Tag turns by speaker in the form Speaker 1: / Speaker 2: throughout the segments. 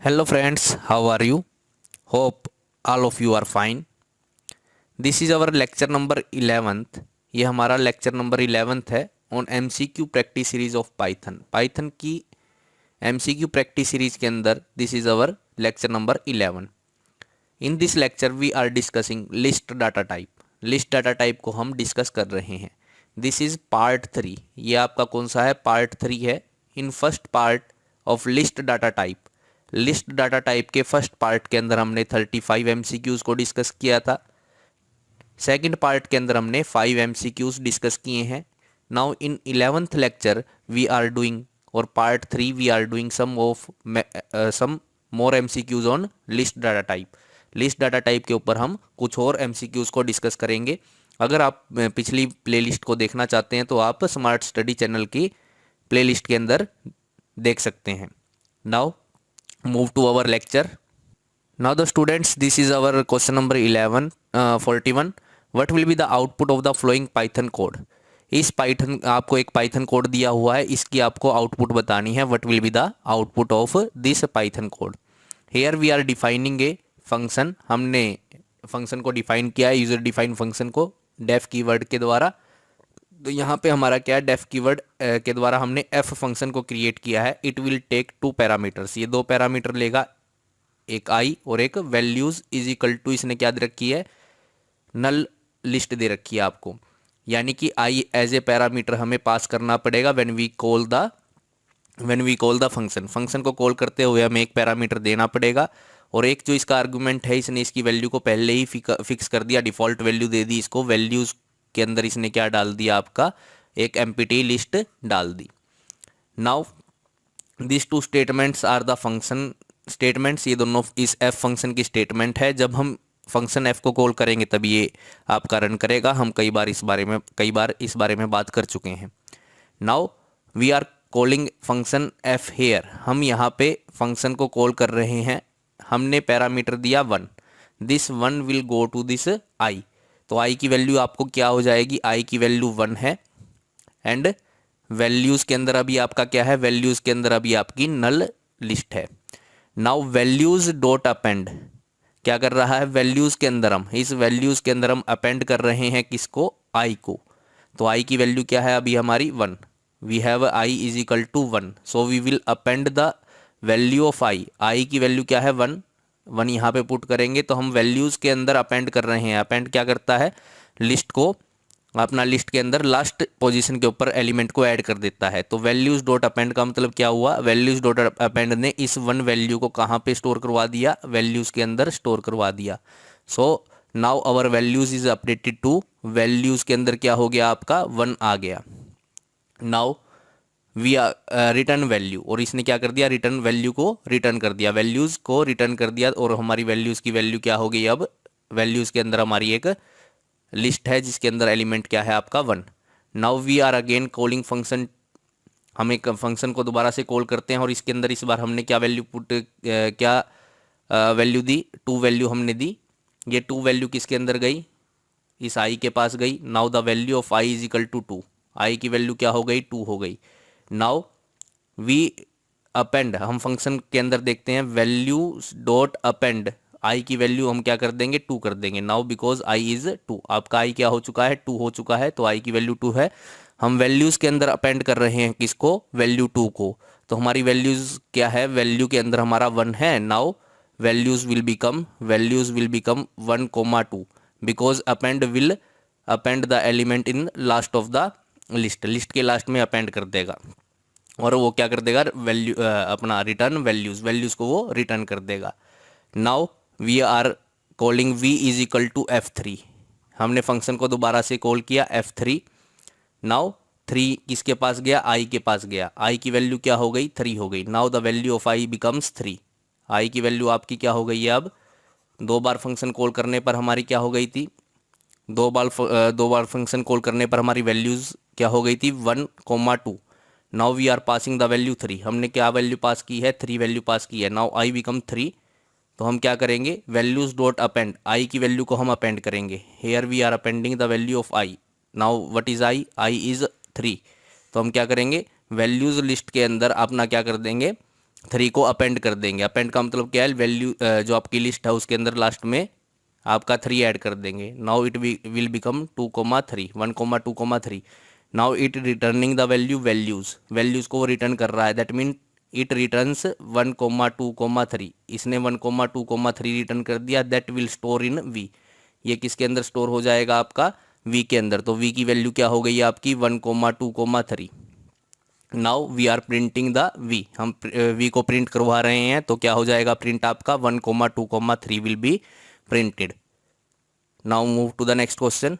Speaker 1: Hello friends, how are you? Hope all of you are fine. This is our lecture number 11th. ये हमारा lecture number 11th है on MCQ practice series of python. Python की MCQ practice series के अंदर this is our lecture number 11। In this lecture we are discussing list data type. List data type को हम discuss कर रहे हैं। This is part 3। ये आपका कौन सा है? पार्ट 3 है। In first part of list data type, list data type के फर्स्ट पार्ट के अंदर हमने 35 MCQs को डिस्कस किया था। सेकंड पार्ट के अंदर हमने 5 MCQs डिस्कस किए हैं। Now in 11th lecture we are doing, और part 3 we are doing some more MCQs on list data type. List data type के ऊपर हम कुछ और MCQs को डिस्कस करेंगे। अगर आप पिछली प्लेलिस्ट को देखना चाहते हैं तो आप स्मार्ट स्टडी चैनल की प्लेलिस्ट के अंदर देख सकते हैं। Now move to our lecture. Now the students, this is our question number 41. What will be the output of the following Python code? इस पाइथन, आपको एक पाइथन कोड दिया हुआ है, इसकी आपको आउटपुट बतानी है। What will be the output of this python code? Here we are defining a function. हमने फंक्शन को डिफाइन किया है, यूजर डिफाइन फंक्शन को डेफ कीवर्ड के द्वारा। तो यहाँ पे हमारा क्या है, डेफ कीवर्ड के द्वारा हमने एफ फंक्शन को क्रिएट किया है। It will take 2 parameters. ये 2 पैरामीटर लेगा, एक आई और एक वैल्यूज इज इक्वल टू, इसने क्या दे रखी है, नल लिस्ट दे रखी है आपको। यानी कि आई एज ए पैरामीटर हमें पास करना पड़ेगा when we call the function. Function को कॉल करते हुए हमें एक पैरामीटर देना पड़ेगा, और एक जो इसका आर्गूमेंट है, इसने इसकी वैल्यू को पहले ही फिक्स कर दिया, डिफॉल्ट वैल्यू दे दी इसको। वैल्यूज के अंदर इसने क्या डाल दिया, आपका एक एम्प्टी लिस्ट डाल दी। Now this 2 statements are the function statements. ये दोनों इस एफ फंक्शन की स्टेटमेंट है। जब हम फंक्शन एफ को कॉल करेंगे तब ये आपका रन करेगा। हम कई बार इस बारे में बात कर चुके हैं। Now we are calling function F here. हम यहाँ पे फंक्शन को कॉल कर रहे हैं। हमने पैरामीटर दिया 1। This 1 will go to this I. तो आई की वैल्यू आपको क्या हो जाएगी, आई की वैल्यू 1 है। एंड वैल्यूज के अंदर अभी आपका क्या है, वैल्यूज के अंदर अभी आपकी नल लिस्ट है। नाउ वैल्यूज डॉट अपेंड क्या कर रहा है, वैल्यूज के अंदर हम अपेंड कर रहे हैं किसको, आई को। तो आई की वैल्यू क्या है अभी हमारी 1। We have I is equal to 1, so we will append the value of I. I की वैल्यू क्या है 1 यहाँ पे पुट करेंगे। तो हम वैल्यूज के अंदर अपेंड कर रहे हैं। अपेंड क्या करता है, लिस्ट को, अपना लिस्ट के अंदर लास्ट पोजीशन के ऊपर एलिमेंट को ऐड कर देता है। तो वैल्यूज डॉट अपेंड का मतलब क्या हुआ, वैल्यूज डॉट अपेंड ने इस 1 वैल्यू को कहाँ पे स्टोर करवा दिया, वैल्यूज के अंदर स्टोर करवा दिया। So now our values is updated to, values के अंदर क्या हो गया, आपका 1 आ गया। नाउ वी रिटर्न वैल्यू, और इसने क्या कर दिया, रिटर्न वैल्यू को रिटर्न कर दिया, वैल्यूज को रिटर्न कर दिया। और हमारी वैल्यूज की वैल्यू क्या हो गई, अब वैल्यूज के अंदर हमारी एक लिस्ट है जिसके अंदर एलिमेंट क्या है आपका 1। Now we are again calling function. हम एक फंक्शन को दोबारा से कॉल करते हैं, और इसके अंदर इस बार हमने क्या वैल्यू वैल्यू दी, 2 वैल्यू हमने दी। ये 2 वैल्यू किसके अंदर गई, इस आई के पास गई। Now the value of I is equal to 2। I की वैल्यू क्या हो गई, 2 हो गई। नाउ वी अपेंड, हम फंक्शन के अंदर देखते हैं वैल्यू डॉट अपेंड, आई की वैल्यू हम क्या कर देंगे, 2 कर देंगे। नाउ बिकॉज आई इज 2, आपका आई क्या हो चुका है, 2 हो चुका है। तो आई की वैल्यू 2 है। हम वैल्यूज के अंदर अपेंड कर रहे हैं किसको, वैल्यू 2 को। तो हमारी वैल्यूज क्या है, वैल्यू के अंदर हमारा 1 है। Now values will become 1, 2 because append the element in last of the list. List के लास्ट में अपेंड कर देगा, और वो क्या कर देगा, वैल्यू अपना रिटर्न वैल्यूज को वो रिटर्न कर देगा। Now we are calling v is equal to f3। हमने फंक्शन को दोबारा से कॉल किया f3। नाउ 3 किसके पास गया, i के पास गया। i की वैल्यू क्या हो गई, 3 हो गई। Now the value of i becomes 3। i की वैल्यू आपकी क्या हो गई है, अब 2 बार फंक्शन कॉल करने पर हमारी क्या हो गई थी, 2 बार फंक्शन कॉल करने पर हमारी वैल्यूज क्या हो गई थी, 1, 2। Now we are passing the value 3। हमने क्या वैल्यू पास की है, 3 वैल्यू पास की है। Now I become 3। तो हम क्या करेंगे, वैल्यूज डॉट अपेंड, आई की वैल्यू को हम अपेंड करेंगे। Here we are appending the value of I. Now what is I, I is 3। तो हम क्या करेंगे, वैल्यूज लिस्ट के अंदर अपना क्या कर देंगे, 3 को अपेंड कर देंगे। अपेंड का मतलब क्या है, वैल्यू जो आपकी लिस्ट है उसके अंदर लास्ट में आपका 3 ऐड कर देंगे। Now it will become 2,3, 1,2,3। Now it returning the values, values को वो रिटर्न कर रहा है, दैट मीन इट रिटर्न्स 1,2,3। इसने 1,2,3 रिटर्न कर दिया, that will store in V. ये किसके अंदर स्टोर हो जाएगा, आपका वी के अंदर। तो वी की वैल्यू क्या हो गई है आपकी 1,2,3। Now we are printing the V, हम वी को प्रिंट करवा रहे हैं, तो क्या हो जाएगा प्रिंट आपका 1,2,3 will be printed. Now move to the next question.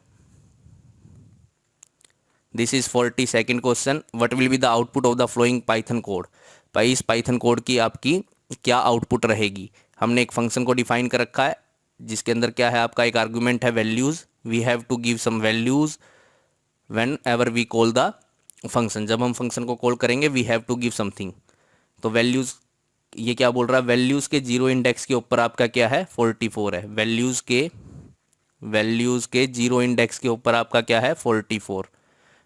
Speaker 1: This is 42nd question. What will be the output of the following Python code. भाई इस पाइथन कोड की आपकी क्या आउटपुट रहेगी। हमने एक फंक्शन को डिफाइन कर रखा है जिसके अंदर क्या है, आपका एक आर्गुमेंट है values. We have to give some values whenever we call the function. जब हम फंक्शन को कॉल करेंगे we have to give something. तो वैल्यूज़, ये क्या बोल रहा है, वैल्यूज़ के जीरो इंडेक्स के ऊपर आपका क्या है 44 है। वैल्यूज़ के जीरो इंडेक्स के ऊपर आपका क्या है 44।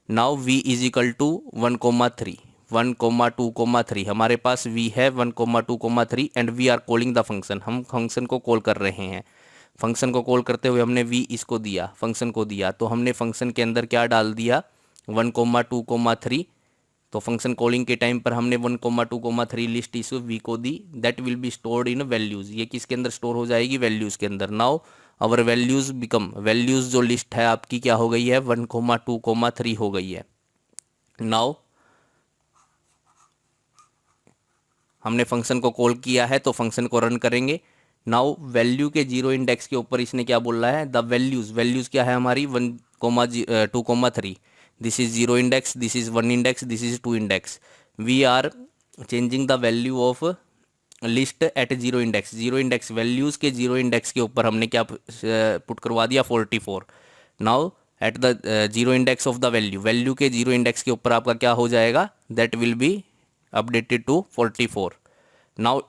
Speaker 1: Now v is equal to 1,3, 1,2,3। हमारे पास v है 1,2,3 and we are calling the function. हम फंक्शन को कॉल कर रहे हैं। फंक्शन को कॉल करते हुए हमने v इसको दिया, फंक्शन को दिया, तो हमने फंक्शन के अंदर क्या डाल दिया 1,2,3। तो फंक्शन कॉलिंग के टाइम पर हमने 1,2,3 लिस्ट इस वी को दी, that will be stored in values. ये किसके अंदर स्टोर हो जाएगी, वैल्यूज़ के अंदर। Now our values become, values जो लिस्ट है आपकी क्या हो गई है 1,2,3 हो गई है। नाउ हमने फंक्शन को कॉल किया है तो फंक्शन को रन करेंगे। नाउ वैल्यू के जीरो इंडेक्स के ऊपर इसने क्या बोल रहा है, द वैल्यूज़ क्या है हमारी 1,2,3। This is zero index, this is 1 index, this is 2 index. We are changing the value of list at zero index. Zero index values के जीरो इंडेक्स के ऊपर हमने क्या पुट करवा दिया 44। Now at the zero index of the value के zero index के ऊपर आपका क्या हो जाएगा, that will be updated to 44। Now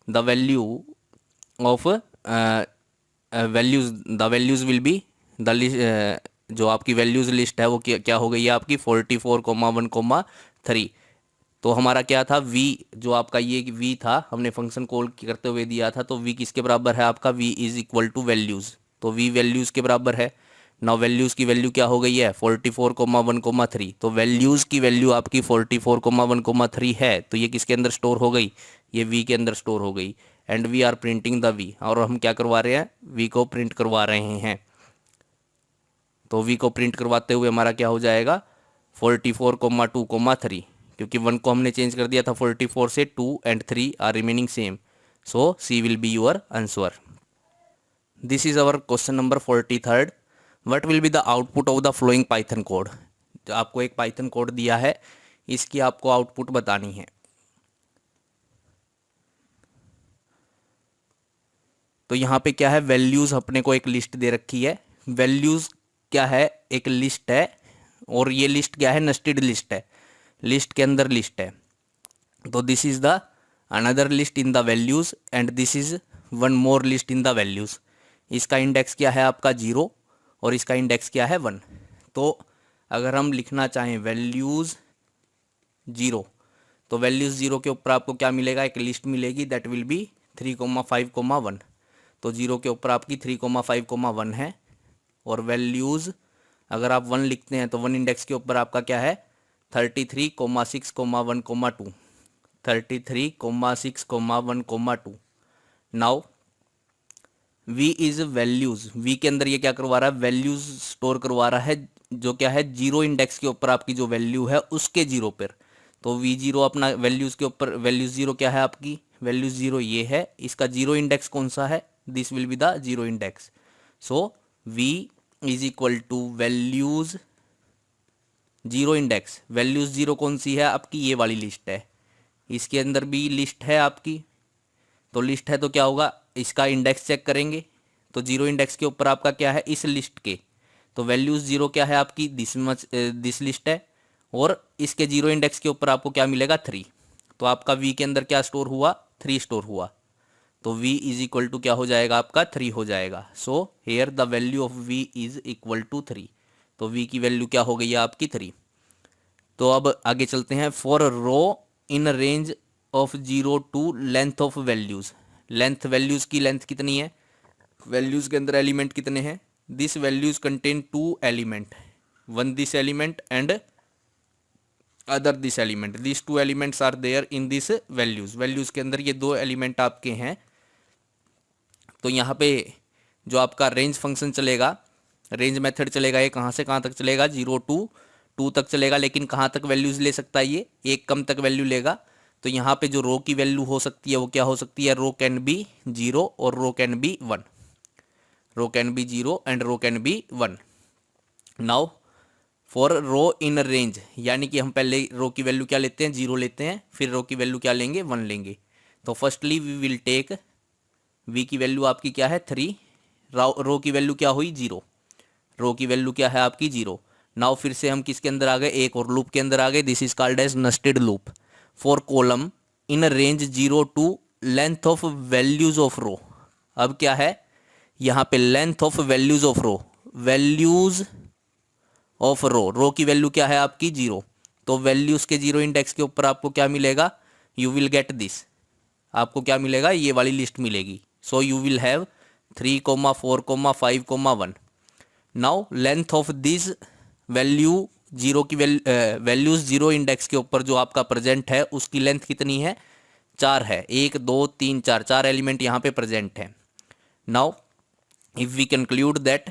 Speaker 1: the value of values will be the जो आपकी वैल्यूज़ लिस्ट है वो क्या हो गई है आपकी 44,1,3। तो हमारा क्या था v, जो आपका ये v था हमने फंक्शन कॉल करते हुए दिया था, तो v किसके बराबर है आपका, v is equal two values. तो v वैल्यूज़ के बराबर है। नाउ वैल्यूज़ की वैल्यू क्या हो गई है 44,1,3। तो वैल्यूज़ की वैल्यू आपकी 44,1,3 है, तो ये किसके अंदर स्टोर हो गई, ये v के अंदर स्टोर हो गई। And we are printing the v, और हम क्या करवा रहे हैं, v को प्रिंट करवा रहे हैं। तो v को प्रिंट करवाते हुए हमारा क्या हो जाएगा 44,2,3, क्योंकि 1 को हमने चेंज कर दिया था 44 से, 2 and 3 are remaining same. So C will be your answer. This is our question number 43rd। What will be the output of the following Python code. तो आपको एक पाइथन कोड दिया है, इसकी आपको आउटपुट बतानी है। तो यहाँ पे क्या है, वैल्यूज़ अपने को एक लिस्ट दे रखी है। वैल्यूज़ क्या है, एक लिस्ट है, और ये लिस्ट क्या है, नेस्टेड लिस्ट है, लिस्ट के अंदर लिस्ट है। तो this is the another list in the values and this is one more list in the values. इसका इंडेक्स क्या है आपका 0 और इसका इंडेक्स क्या है 1। तो अगर हम लिखना चाहें वैल्यूज़ 0, तो वैल्यूज़ 0 के ऊपर आपको क्या मिलेगा, एक लिस्ट मिलेगी, दैट विल बी 3,5,1। तो 0 के ऊपर आपकी 3,5,1 है। और वैल्यूज़ अगर आप 1 लिखते हैं तो 1 इंडेक्स के ऊपर आपका क्या है 33,6,1,2, 33,6,1,2। Now v is values, v के अंदर ये क्या करवा रहा है, वैल्यूज़ स्टोर करवा रहा है, जो क्या है जीरो इंडेक्स के ऊपर आपकी जो वैल्यू है उसके जीरो पर। तो v0 अपना वैल्यूज़ के ऊपर, वैल्यूज़ 0 क्या है आपकी, वैल्यूज़ 0 ये है, इसका जीरो इंडेक्स कौन सा है, this will be the zero index. So v is equal two values zero index. Values 0 कौन सी है आपकी, ये वाली लिस्ट है, इसके अंदर भी लिस्ट है आपकी। तो लिस्ट है तो क्या होगा, इसका इंडेक्स चेक करेंगे, तो जीरो इंडेक्स के ऊपर आपका क्या है इस लिस्ट के। तो वैल्यूज़ 0 क्या है आपकी, दिस लिस्ट है, और इसके जीरो इंडेक्स के ऊपर आपको क्या मिलेगा 3। तो आपका v के अंदर क्या स्टोर हुआ, 3 स्टोर हुआ। तो v इज इक्वल टू क्या हो जाएगा आपका 3 हो जाएगा। So here the value of v is equal to 3। तो v की वैल्यू क्या हो गई है आपकी 3। तो अब आगे चलते हैं। For row in range of 0 to length of values. Length, values की लेंथ कितनी है, वैल्यूज़ के अंदर एलिमेंट कितने हैं, this values contain 2 element, one this element and other this element, this 2 elements are there in this values. Values के अंदर ये 2 एलिमेंट आपके हैं। तो यहाँ पे जो आपका रेंज फंक्शन चलेगा, रेंज मेथड चलेगा, ये कहाँ से कहाँ तक चलेगा, 0 टू 2 तक चलेगा। लेकिन कहाँ तक वैल्यूज़ ले सकता है ये, एक कम तक वैल्यू लेगा। तो यहाँ पे जो रो की वैल्यू हो सकती है वो क्या हो सकती है, रो कैन बी 0 और row can be 1, row can be 0 and row can be 1। Now for row in range, यानी कि हम पहले रो की वैल्यू क्या लेते हैं, 0 लेते हैं, फिर रो की वैल्यू क्या लेंगे, 1 लेंगे। तो firstly we will take, V की वैल्यू आपकी क्या है 3, रो की वैल्यू क्या हुई 0, रो की वैल्यू क्या है आपकी 0। नाउ फिर से हम किसके अंदर आ गए, एक और लूप के अंदर आ गए, this is called as nested loop. For column in range 0 to length of values of row. अब क्या है यहाँ पे, length of values of row, values of row, row की वैल्यू क्या है आपकी 0। तो वैल्यूज के 0 इंडेक्स के ऊपर आपको क्या मिलेगा, यू विल गेट दिस, आपको क्या मिलेगा, ये वाली लिस्ट मिलेगी। So you will have 3, 4, 5, 1। Now length of this value 0 की वैल्यूज 0 इंडेक्स के ऊपर जो आपका प्रेजेंट है उसकी लेंथ कितनी है, 4 है, 1 2 3 4, 4 एलिमेंट यहाँ पे प्रेजेंट है। Now if we conclude that,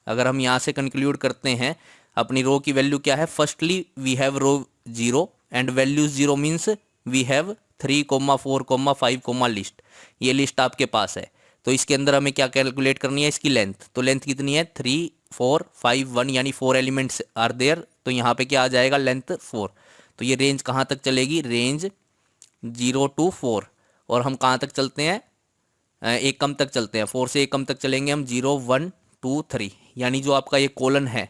Speaker 1: अगर हम यहाँ से कंक्लूड करते हैं अपनी रो की वैल्यू क्या है, firstly we have row 0 and values 0 means we have 3, 4, 5, list, ये लिस्ट आपके पास है। तो इसके अंदर हमें क्या कैलकुलेट करनी है, इसकी लेंथ। तो लेंथ कितनी है 3, 4, 5, 1, यानी 4 एलिमेंट्स आर देयर। तो यहाँ पे क्या आ जाएगा, लेंथ 4। तो ये रेंज कहाँ तक चलेगी, रेंज 0 टू 4। और हम कहाँ तक चलते हैं, एक कम तक चलते हैं, 4 से एक कम तक चलेंगे हम, 0, 1, 2, 3। यानी जो आपका ये कोलन है,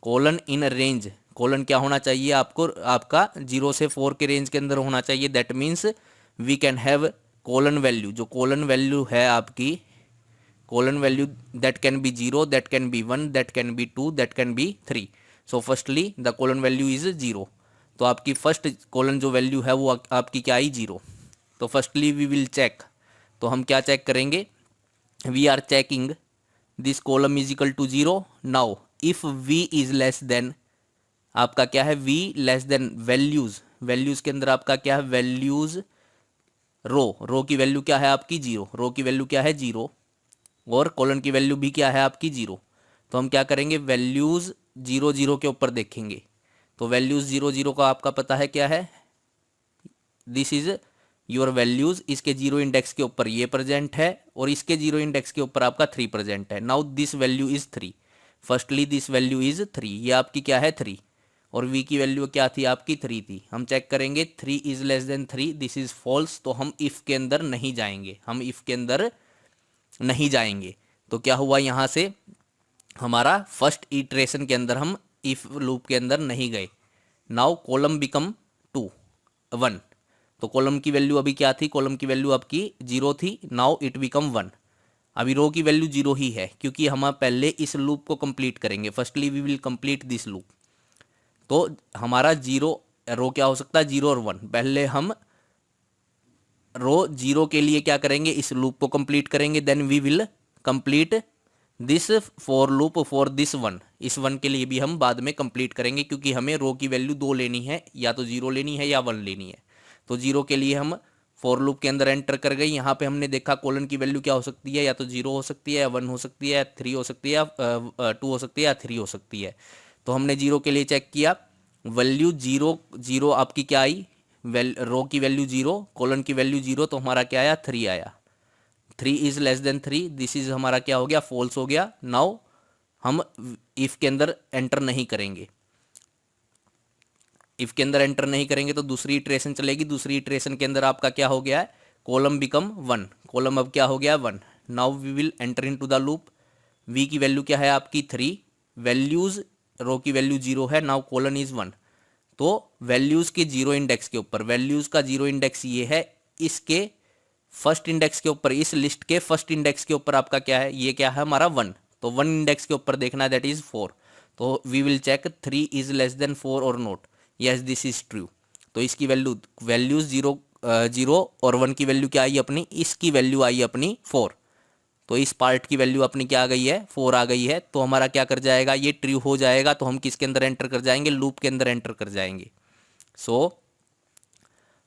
Speaker 1: कोलन इन रेंज, कोलन क्या होना चाहिए आपको, आपका 0 से 4 के रेंज के अंदर होना चाहिए। That means we can have column value, जो कोलन वैल्यू है आपकी, column value that can be 0, that can be 1, that can be 2, that can be 3। So firstly the column value is 0। तो आपकी फर्स्ट कोलन जो value है वो आपकी क्या आई, 0। तो फर्स्टली वी विल चेक, तो हम क्या चेक करेंगे, we are checking this column is equal to 0। Now if v is less than, आपका क्या है, v less than values, values के अंदर आपका क्या है, वैल्यूज रो की वैल्यू क्या है आपकी 0, रो की वैल्यू क्या है 0 और कॉलन की वैल्यू भी क्या है आपकी 0। तो हम क्या करेंगे, वैल्यूज 0 0 के ऊपर देखेंगे। तो वैल्यूज 0 0 का आपका पता है क्या है, दिस इज योर वैल्यूज, इसके 0 इंडेक्स के ऊपर ये प्रेजेंट है और इसके 0 इंडेक्स के ऊपर आपका 3 प्रेजेंट है। Now this value is 3, firstly this value is 3, ये आपकी क्या है 3, और v की वैल्यू क्या थी आपकी 3 थी। हम चेक करेंगे 3 is less than 3, this is false. तो हम इफ के अंदर नहीं जाएंगे, हम इफ के अंदर नहीं जाएंगे। तो क्या हुआ, यहाँ से हमारा फर्स्ट इटरेशन के अंदर हम इफ लूप के अंदर नहीं गए। Now column become 2, 1। तो कॉलम की वैल्यू अभी क्या थी, कॉलम की वैल्यू आपकी 0 थी, नाउ इट बिकम 1। अभी रो की वैल्यू 0 ही है क्योंकि हम पहले इस लूप को कंप्लीट करेंगे, firstly we will complete this loop. तो हमारा 0 रो क्या हो सकता है, 0 और 1। पहले हम रो 0 के लिए क्या करेंगे, इस लूप को कंप्लीट करेंगे, then we will complete this for loop for this 1। इस 1 के लिए भी हम बाद में कंप्लीट करेंगे क्योंकि हमें रो की वैल्यू 2 लेनी है, या तो 0 लेनी है या 1 लेनी है। तो 0 के लिए हम फॉर लूप के अंदर एंटर कर गए। यहाँ पे हमने देखा कॉलन की वैल्यू क्या हो सकती है, या तो 0 हो सकती है, या 1 हो सकती है, या 3 हो सकती है, या 2 हो सकती है, या 3 हो सकती है। तो हमने 0 के लिए चेक किया, वैल्यू 0 0 आपकी क्या आई, रो की वैल्यू 0, कॉलन की वैल्यू 0, तो हमारा क्या आया 3 आया। 3 is less than 3, this is हमारा क्या हो गया, फॉल्स हो गया। नाउ हम इफ के अंदर एंटर नहीं करेंगे, इफ के अंदर एंटर नहीं करेंगे तो दूसरी इटरेशन चलेगी। दूसरी इटरेशन के अंदर आपका क्या हो गया है, कॉलम बिकम 1, कॉलम अब क्या हो गया 1। Now we will enter into the loop. v की वैल्यू क्या है आपकी 3, वैल्यूज रो की वैल्यू 0 है, नाउ कॉलन इज 1। तो वैल्यूज के 0 इंडेक्स के ऊपर, वैल्यूज का 0 इंडेक्स ये है, इसके फर्स्ट इंडेक्स के ऊपर, इस लिस्ट के फर्स्ट इंडेक्स के ऊपर आपका क्या है, ये क्या है हमारा 1। तो 1 इंडेक्स के ऊपर देखना है, दैट इज 4। तो we will check 3 is less than 4 और not, yes this is true. तो इसकी वैल्यूज जीरो और 1 की वैल्यू क्या आई अपनी, इसकी वैल्यू आई अपनी 4। तो इस पार्ट की वैल्यू अपनी क्या आ गई है, 4 आ गई है। तो हमारा क्या कर जाएगा, ये ट्रू हो जाएगा। तो हम किसके अंदर एंटर कर जाएंगे, लूप के अंदर एंटर कर जाएंगे। सो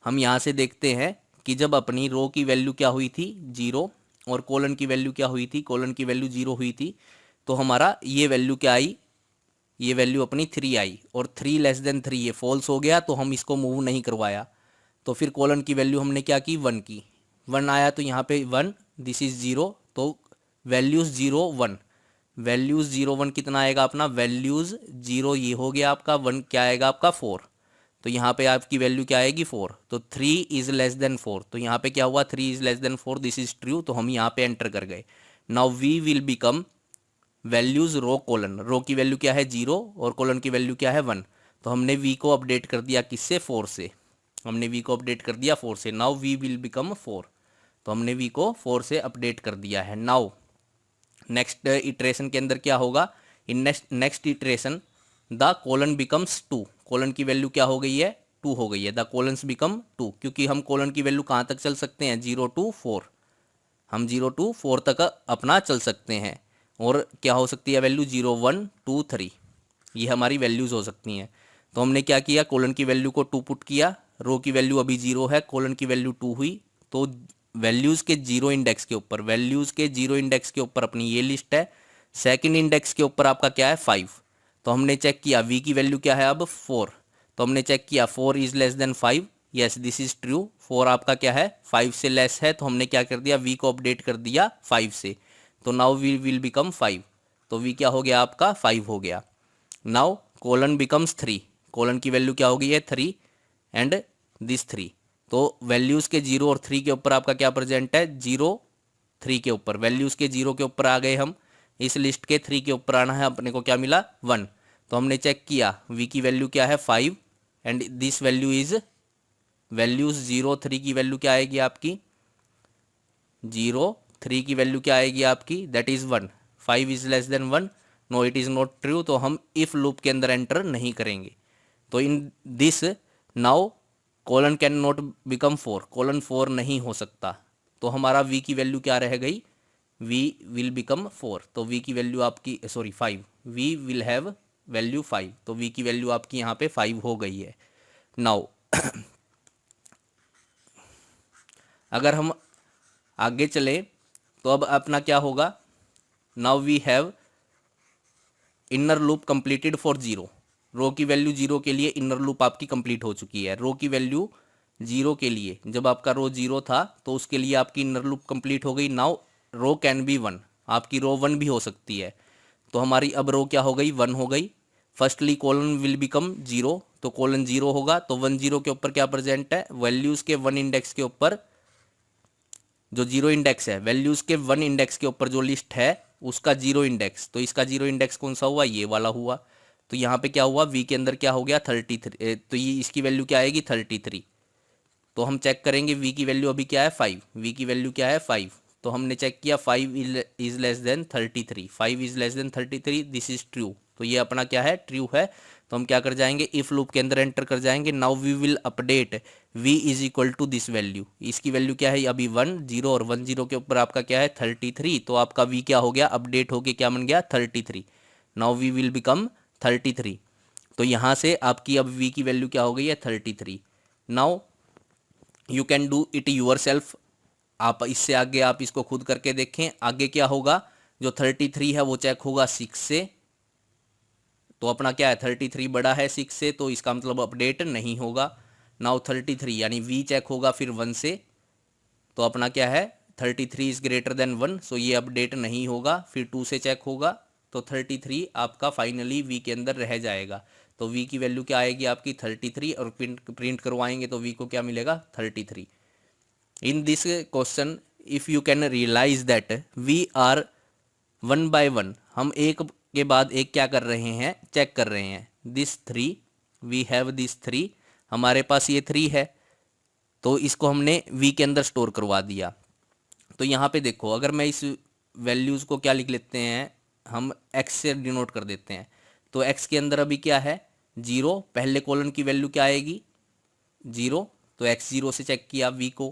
Speaker 1: हम यहाँ से देखते हैं कि जब अपनी रो की वैल्यू क्या हुई थी, 0, और कॉलन की वैल्यू क्या हुई थी, कॉलन की वैल्यू 0 हुई थी, तो हमारा ये वैल्यू क्या आई, ये वैल्यू अपनी 3 आई, और 3 लेस देन 3 ये फॉल्स हो गया, तो हम इसको मूव नहीं करवाया। तो फिर कॉलन की वैल्यू हमने क्या की, 1 की, 1 आया तो यहाँ पे 1, दिस इज 0, तो वैल्यूज 0 1, वैल्यूज 0 1 कितना आएगा अपना, वैल्यूज 0 ये हो गया आपका, 1 क्या आएगा आपका 4। तो यहाँ पे आपकी वैल्यू क्या आएगी 4। तो 3 इज लेस देन 4, तो यहाँ पे क्या हुआ, 3 is less than 4, this is true. तो हम यहाँ पे एंटर कर गए। Now we will become values row colon, row की वैल्यू क्या है 0 और कॉलन की वैल्यू क्या है 1। तो हमने वी को अपडेट कर दिया किससे, 4 से, हमने वी को अपडेट कर दिया 4 से। नाउ वी विल बिकम 4, तो हमने वी को 4 से अपडेट कर दिया है। नाउ नेक्स्ट इटरेशन के अंदर क्या होगा, इन next iteration the colon becomes 2, colon की वैल्यू क्या हो गई है, 2 हो गई है। द कॉलन्स बिकम 2, क्योंकि हम कॉलन की वैल्यू कहाँ तक चल सकते हैं, 0 to 4, हम 0 to 4 तक अपना चल सकते हैं। और क्या हो सकती है वैल्यू, 0 1 2 3, ये हमारी वैल्यूज़ हो सकती हैं। तो हमने क्या किया, कॉलन की वैल्यू को 2 पुट किया, रो की वैल्यू अभी 0 है, कॉलन की वैल्यू 2 हुई। तो वैल्यूज़ के 0 इंडेक्स के ऊपर, वैल्यूज़ के 0 इंडेक्स के ऊपर अपनी ये लिस्ट है। सेकंड इंडेक्स के ऊपर आपका क्या है 5। तो हमने चेक किया वी की वैल्यू क्या है अब 4, तो हमने चेक किया 4 is less then 5, yes this is true. 4 आपका क्या है 5 से लेस है, तो हमने क्या कर दिया, वी को अपडेट कर दिया 5 से। तो नाउ वी विल बिकम 5, तो वी क्या हो गया आपका 5 हो गया। नाउ कॉलन बिकम्स 3, कॉलन की वैल्यू क्या हो गई है 3 एंड दिस 3। तो वैल्यूज़ के 0 और 3 के ऊपर आपका क्या प्रेजेंट है, 0 3 के ऊपर, वैल्यूज़ के 0 के ऊपर आ गए हम, इस लिस्ट के 3 के ऊपर आना है, अपने को क्या मिला 1। तो हमने चेक किया वी की वैल्यू क्या है 5 and this value is, values 0 3 की वैल्यू क्या आएगी आपकी, 0 3 की वैल्यू क्या आएगी आपकी, that is 1। 5 is less than 1, no it is not true, तो हम इफ लूप के अंदर एंटर नहीं करेंगे। तो in this now colon can not become 4, colon 4 नहीं हो सकता। तो हमारा v की वैल्यू क्या रह गई, v विल बिकम 4, तो v की वैल्यू आपकी sorry 5, v will have value 5, तो v की वैल्यू आपकी यहाँ पे 5 हो गई है। नाउ अगर हम आगे चले तो अब अपना क्या होगा, now we have inner loop completed for 0, row की वैल्यू 0 के लिए इनर लूप आपकी कंप्लीट हो चुकी है। रो की वैल्यू 0 के लिए, जब आपका रो 0 था तो उसके लिए आपकी इनर लूप कंप्लीट हो गई। नाउ रो कैन बी 1, आपकी रो 1 भी हो सकती है। तो हमारी अब रो क्या हो गई 1 हो गई। फर्स्टली कॉलन विल बिकम 0, तो कॉलन 0 होगा, तो 1 0 के ऊपर क्या प्रेजेंट है, वैल्यूज़ के 1 इंडेक्स के ऊपर जो 0 इंडेक्स है, वैल्यूज़ के 1 इंडेक्स के ऊपर जो लिस्ट है उसका 0 इंडेक्स, तो इसका 0 इंडेक्स कौन सा हुआ, ये वाला हुआ। तो यहाँ पे क्या हुआ, वी के अंदर क्या हो गया 33, तो ये इसकी वैल्यू क्या आएगी 33। तो हम चेक करेंगे वी की वैल्यू अभी क्या है 5, वी की वैल्यू क्या है 5। तो हमने चेक किया 5 is less then 33, 5 is less then 33, this is true. तो ये अपना क्या है ट्रू है। तो हम क्या कर जाएंगे, इफ लूप के अंदर एंटर कर जाएंगे। Now we will update v is equal to this value, इसकी वैल्यू क्या है अभी 1 0 और 1 0 के ऊपर आपका क्या है 33, तो आपका v क्या हो गया अपडेट होके क्या बन गया 33। नाउ वी विल बिकम 33, तो यहाँ से आपकी अब v की वैल्यू क्या हो गई है 33। Now you can do it yourself, आप इससे आगे आप इसको खुद करके देखें। आगे क्या होगा, जो 33 है वो चेक होगा 6 से, तो अपना क्या है 33 बड़ा है 6 से, तो इसका मतलब अपडेट नहीं होगा। नाउ 33 यानी v चेक होगा फिर 1 से, तो अपना क्या है 33 इज ग्रेटर देन 1, सो ये अपडेट नहीं होगा। फिर 2 से चेक होगा, तो 33 आपका फाइनली v के अंदर रह जाएगा। तो v की वैल्यू क्या आएगी आपकी 33, और प्रिंट करवाएंगे तो v को क्या मिलेगा 33। In this question if you can realise that we are 1 by 1, हम एक के बाद एक क्या कर रहे हैं चेक कर रहे हैं। दिस 3, वी हैव दिस 3, हमारे पास ये 3 है, तो इसको हमने v के अंदर स्टोर करवा दिया। तो यहाँ पे देखो, अगर मैं इस वैल्यूज़ को क्या लिख लेते हैं, हम x से डिनोट कर देते हैं। तो x के अंदर अभी क्या है 0, पहले कॉलन की वैल्यू क्या आएगी 0, तो x0 से चेक किया v को,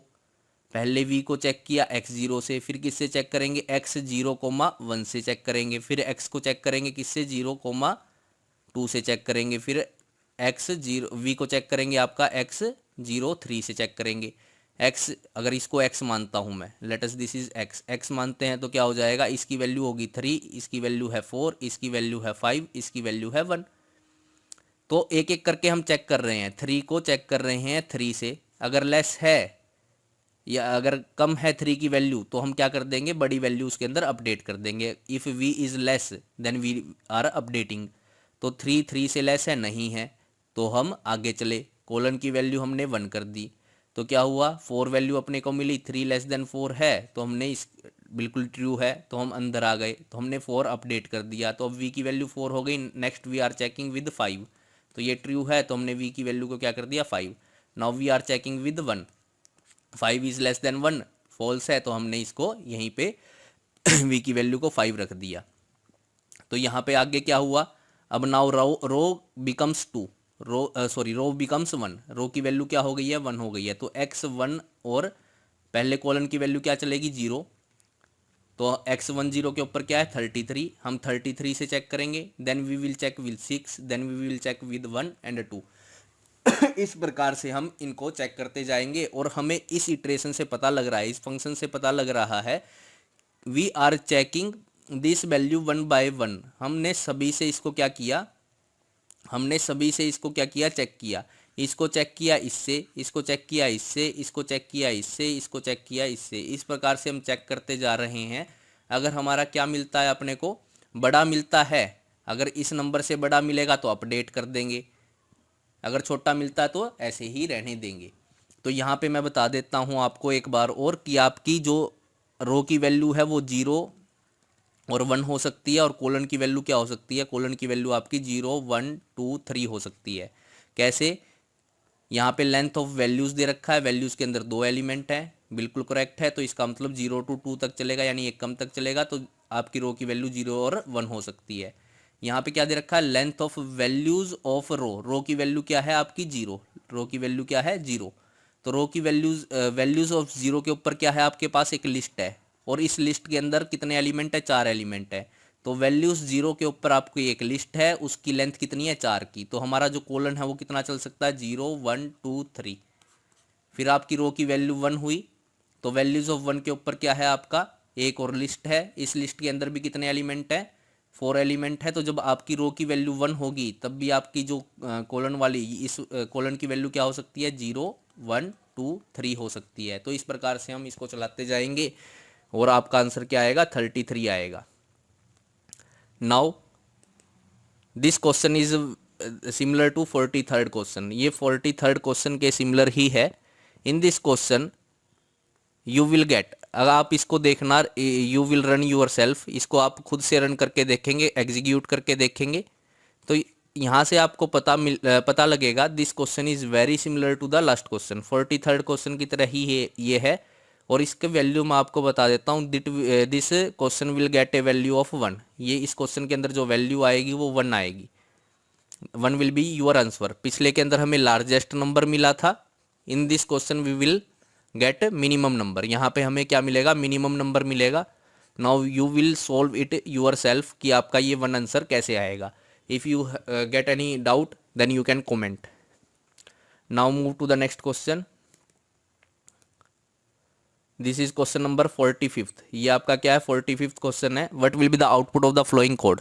Speaker 1: पहले v को चेक किया x0 से, फिर किससे चेक करेंगे x0, 1 से चेक करेंगे, फिर x को चेक करेंगे किससे 0, 2 से चेक करेंगे, फिर v को चेक करेंगे आपका x03 से चेक करेंगे। x अगर इसको x मानता हूं मैं, let us this is x मानते हैं तो क्या हो जाएगा, इसकी वैल्यू होगी 3, इसकी वैल्यू है 4, इसकी वैल्यू है 5, इसकी वैल्यू है 1। तो एक एक करके हम चेक कर रहे हैं, 3 को चेक कर रहे हैं 3 से, अगर लेस है या अगर कम है 3 की वैल्यू तो हम क्या कर देंगे, बड़ी वैल्यू उसके अंदर अपडेट कर देंगे। If v is less than we are updating, तो 3 से लेस है, नहीं है, तो हम आगे चले, कोलन की वैल्यू हमने 1 कर दी, तो क्या हुआ 4 वैल्यू अपने को मिली, 3 लेस देन 4 है, तो हमने इस बिल्कुल ट्रू है, तो हम अंदर आ गए, तो हमने 4 अपडेट कर दिया, तो अब v की वैल्यू 4 हो गई। Next we are checking with 5, तो ये ट्रू है, तो हमने v की वैल्यू को क्या कर दिया 5। Now we are checking with 1, 5 is less than 1, false है, तो हमने इसको यहीं पे v की वैल्यू को 5 रख दिया। तो यहाँ पे आगे क्या हुआ, अब नाउ रो बिकम्स 2, रो बिकम्स 1, रो की वैल्यू क्या हो गई है 1 हो गई है, तो x1 और पहले कॉलन की वैल्यू क्या चलेगी 0, तो x1 0 के ऊपर क्या है 33, हम 33 से चेक करेंगे, then we will check with 6, then we will check with 1 and 2। इस प्रकार से हम इनको चेक करते जाएंगे और हमें इस इटरेशन से पता लग रहा है, इस फंक्शन से पता लग रहा है, we are checking this value 1 by 1। हमने सभी से इसको क्या किया, हमने सभी से इसको क्या किया, चेक किया, इसको चेक किया इससे, इसको चेक किया इससे, इसको चेक किया इससे, इसको चेक किया इससे, इस प्रकार से हम चेक करते जा रहे हैं। अगर हमारा क्या मिलता है, अपने को बड़ा मिलता है, अगर इस नंबर से बड़ा मिलेगा तो अपडेट कर देंगे, अगर छोटा मिलता है तो ऐसे ही रहने देंगे। तो यहाँ पे मैं बता देता हूँ आपको एक बार और कि आपकी जो रो की वैल्यू है वो 0 और 1 हो सकती है, और कोलन की वैल्यू क्या हो सकती है, कोलन की वैल्यू आपकी 0 1 2 3 हो सकती है। कैसे, यहाँ पे लेंथ ऑफ वैल्यूज़ दे रखा है, वैल्यूज़ के अंदर 2 एलिमेंट है, बिल्कुल करेक्ट है, तो इसका मतलब 0 to 2 तक चलेगा, यानी एक कम तक चलेगा, तो आपकी रो की वैल्यू 0 और 1 हो सकती है। यहाँ पे क्या दे रखा है, लेंथ ऑफ वैल्यूज ऑफ रो की वैल्यू क्या है आपकी 0, रो की वैल्यू क्या है 0, तो रो की वैल्यूज ऑफ 0 के ऊपर क्या है आपके पास एक लिस्ट है, और इस लिस्ट के अंदर कितने एलिमेंट है, 4 एलिमेंट है, तो वैल्यूज 0 के ऊपर आपकी एक लिस्ट है, उसकी लेंथ कितनी है 4 की, तो हमारा जो कोलन है वो कितना चल सकता है 0 1 2 3, फिर आपकी रो की वैल्यू 1 हुई, तो वैल्यूज ऑफ 1 के ऊपर क्या है आपका एक और लिस्ट है, इस लिस्ट के अंदर भी कितने एलिमेंट है 4 एलिमेंट है, तो जब आपकी रो की वैल्यू 1 होगी तब भी आपकी जो कोलन वाली इस कोलन की वैल्यू क्या हो सकती है 0 1 2 3 हो सकती है। तो इस प्रकार से हम इसको चलाते जाएंगे और आपका आंसर क्या आएगा 33 आएगा। Now this question is similar to 43rd question, ये 43rd क्वेश्चन के सिमिलर ही है। In this question you will get, अगर आप इसको देखना, you will run yourself, इसको आप खुद से रन करके देखेंगे, एग्जीक्यूट करके देखेंगे, तो यहाँ से आपको पता लगेगा this question is very similar to the last question, 43rd question की तरह ही ये है, और इसके वैल्यू मैं आपको बता देता हूँ, this question will get A value of 1, ये इस क्वेश्चन के अंदर जो वैल्यू आएगी वो 1 आएगी, 1 विल बी यूर आंसर। पिछले के अंदर हमें लार्जेस्ट नंबर मिला था, in this question we will get minimum number, यहाँ पे हमें क्या मिलेगा मिनिमम नंबर मिलेगा। Now you will solve it yourself कि आपका ये 1 आंसर कैसे आएगा। If you get any doubt then you can comment. Now move to the next question, this is question number 45th, ये आपका क्या है 45th क्वेश्चन है। What will be the output of the following code,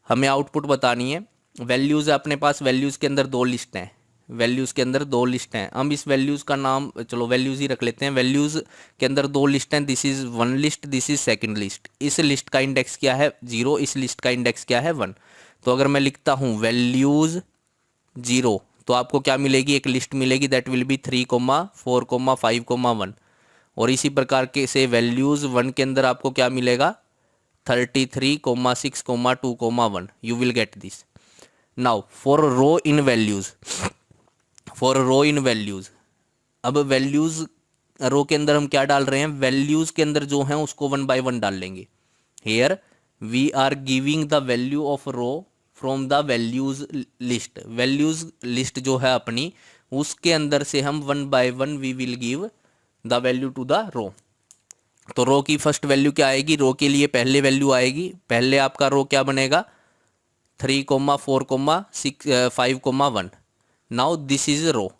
Speaker 1: हमें output बतानी है। Values है अपने पास, वैल्यूज़ के अंदर 2 लिस्ट हैं, वैल्यूज़ के अंदर 2 लिस्ट हैं, हम इस वैल्यूज़ का नाम चलो वैल्यूज़ ही रख लेते हैं। वैल्यूज़ के अंदर 2 लिस्ट हैं, this is 1 list, this is second list. इस लिस्ट का इंडेक्स क्या है 0, इस लिस्ट का इंडेक्स क्या है 1। तो अगर मैं लिखता हूँ वैल्यूज़ 0 तो आपको क्या मिलेगी, एक लिस्ट मिलेगी, दैट विल बी 3, 4, 5, 1। और इसी प्रकार के से वैल्यूज़ 1 के अंदर आपको क्या मिलेगा 33, 6, 2, 1, you will get this. Now for row in values, for row in values, अब वैल्यूज़ रो के अंदर हम क्या डाल रहे हैं, वैल्यूज़ के अंदर जो हैं उसको 1 by 1 डाल लेंगे। Here we are giving the value of row from the values list, values list जो है अपनी उसके अंदर से हम 1 by 1 we will give the value to the row. तो रो की फर्स्ट वैल्यू क्या आएगी, रो के लिए पहले वैल्यू आएगी, पहले आपका रो क्या बनेगा 3, 4, 6, 5, 1। Now this is row.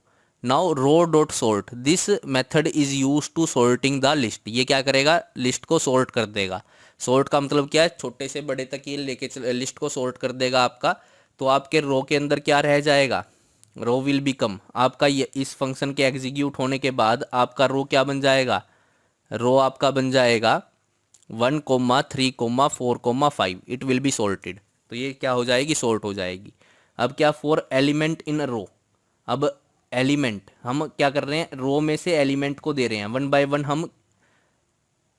Speaker 1: Now row dot sort, this method is use to sorting the list. ये क्या करेगा, लिस्ट को सॉर्ट कर देगा। सॉर्ट का मतलब क्या है, छोटे से बड़े तक ये लेके लिस्ट को सॉर्ट कर देगा आपका। तो आपके रो के अंदर क्या रह जाएगा, रो विल बिकम आपका, ये इस फंक्शन के एग्जीक्यूट होने के बाद आपका रो क्या बन जाएगा, रो आपका बन जाएगा 1, 3, 4, 5। It will be sorted. तो ये क्या हो जाएगी, सॉर्ट हो जाएगी। अब क्या, फॉर एलिमेंट इन रो, अब एलिमेंट हम क्या कर रहे हैं, रो में से एलिमेंट को दे रहे हैं 1 बाय 1। हम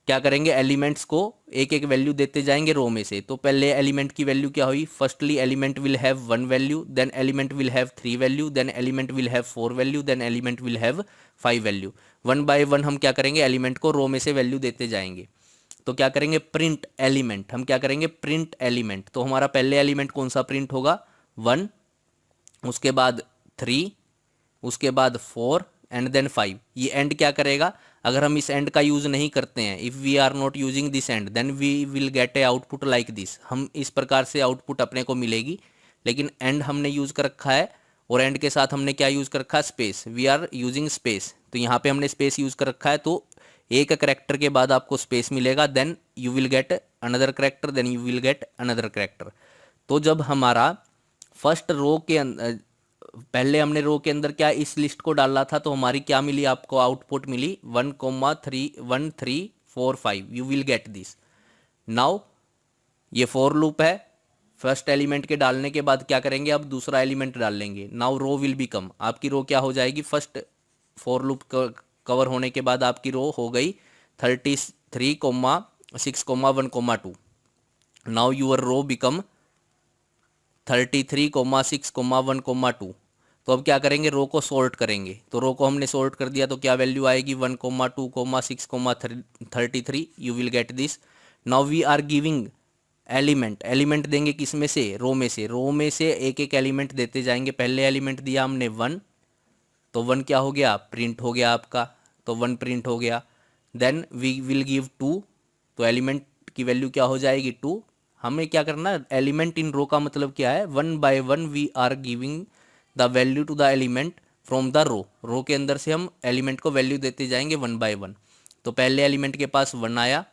Speaker 1: क्या करेंगे, एलिमेंट्स को एक एक वैल्यू देते जाएंगे रो में से। तो पहले एलिमेंट की वैल्यू क्या हुई, firstly element will have 1 value, then element will have 3 value, then element will have 4 value, then element will have 5 value. 1 by 1 हम क्या करेंगे, एलिमेंट को रो में से वैल्यू देते जाएंगे। तो क्या करेंगे, प्रिंट एलिमेंट, हम क्या करेंगे, प्रिंट एलिमेंट। तो हमारा पहले एलिमेंट कौन सा प्रिंट होगा, 1, उसके बाद 3, उसके बाद 4 एंड देन 5। ये एंड क्या करेगा, अगर हम इस एंड का यूज नहीं करते हैं, if we are not using this and then we will get a output like this. हम इस प्रकार से आउटपुट अपने को मिलेगी, लेकिन एंड हमने यूज कर रखा है, और एंड के साथ हमने क्या यूज कर रखा है, space. We are using space, तो यहाँ पे हमने स्पेस यूज कर रखा है। तो एक करेक्टर के बाद आपको स्पेस मिलेगा, then you will get another character, then you will get another character. तो जब हमारा फर्स्ट रो के अंदर, पहले हमने रो के अंदर क्या इस लिस्ट को डाला था, तो हमारी क्या मिली आपको, आउटपुट मिली 1, 3, 4, 5। You will get this. Now ये फॉर लूप है, फर्स्ट एलिमेंट के डालने के बाद क्या करेंगे, अब दूसरा एलिमेंट डाल लेंगे। नाउ रो विल बिकम, आपकी रो क्या हो जाएगी, फर्स्ट फॉर लूप कवर होने के बाद आपकी रो हो गई 33, 6, 1, 2। Now your row become 33, 6, 1, 2। तो अब क्या करेंगे, रो को सॉर्ट करेंगे। तो रो को हमने सॉर्ट कर दिया, तो क्या वैल्यू आएगी 1, 2, 6, 33। You will get this. Now we are giving element, element देंगे किस में से, रो में से। रो में से एक एक एलिमेंट देते जाएंगे। पहले एलिमेंट दिया हमने 1, तो 1 क्या हो गया, प्रिंट हो गया आपका, तो 1 प्रिंट हो गया। देन वी विल गिव 2, तो एलिमेंट की वैल्यू क्या हो जाएगी 2। हमें क्या करना, एलिमेंट इन रो का मतलब क्या है, 1 by 1 we are giving the value to the element from the row. Row के अंदर से हम एलिमेंट को वैल्यू देते जाएंगे 1 बाय 1। तो पहले एलिमेंट के पास 1 आया,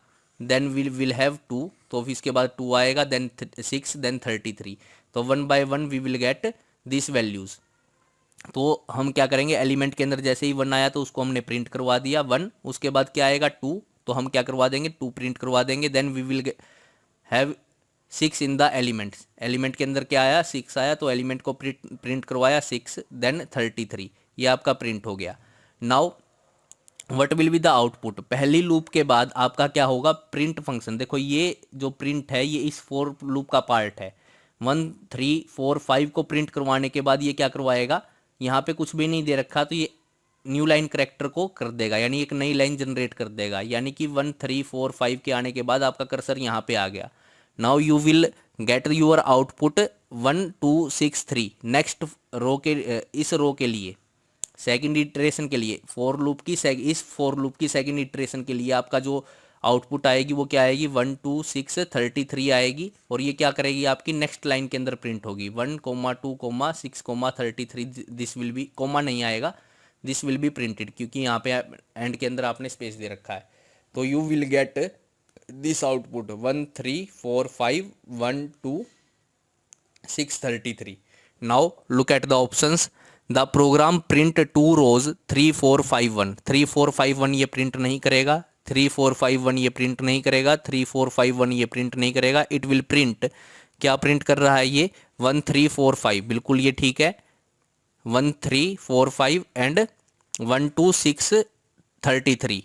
Speaker 1: देन विल हैव 2, तो फिर इसके बाद 2 आएगा, देन 6, देन 33। तो 1 by 1 we will get this values. तो हम क्या करेंगे, एलिमेंट के अंदर जैसे ही 1 आया तो उसको हमने प्रिंट करवा दिया 1। उसके बाद क्या आएगा 2, तो हम क्या करवा देंगे, 2 प्रिंट करवा देंगे। Then we will have 6 in the elements, element के अंदर क्या आया, 6 आया, तो एलिमेंट को प्रिंट करवाया 6, देन 33। ये आपका प्रिंट हो गया। Now what will be the output, पहली लूप के बाद आपका क्या होगा, प्रिंट फंक्शन। देखो ये जो प्रिंट है ये इस फॉर लूप का पार्ट है। 1, 3, 4, 5 को प्रिंट करवाने के बाद ये क्या करवाएगा, यहाँ पे कुछ भी नहीं दे रखा, तो ये न्यू लाइन करेक्टर को कर देगा, यानी एक नई लाइन जनरेट कर देगा। यानी कि 1, 3, 4, 5 के आने के बाद आपका कर्सर यहाँ पे आ गया। Now you will get your output 1, 2, 6, 3। Next row के इस रो के लिए सेकंड इटरेशन के लिए फॉर लूप की इस फॉर लूप की सेकंड इटरेशन के लिए आपका जो आउटपुट आएगी वो क्या आएगी, 1, 2, 6, 33 आएगी। और ये क्या करेगी, आपकी नेक्स्ट लाइन के अंदर प्रिंट होगी 1, 2, 6, 33। दिस विल बी, कोमा नहीं आएगा, दिस विल बी प्रिंटेड, क्योंकि यहाँ पे एंड के अंदर आपने स्पेस दे रखा है। तो you will get this output 1, 3, 4, 5, 1, 2, 6, 33। Now look at the options. The program print 2 rows 3, 4, 5, 1। 3, 4, 5, 1 ये प्रिंट नहीं करेगा, 3, 4, 5, 1 ये प्रिंट नहीं करेगा, 3, 4, 5, 1 ये प्रिंट नहीं करेगा। इट विल प्रिंट, क्या प्रिंट कर रहा है ये, 1, 3, 4, 5, बिल्कुल ये ठीक है। 1, 3, 4, 5 एंड 1, 2, 6, 33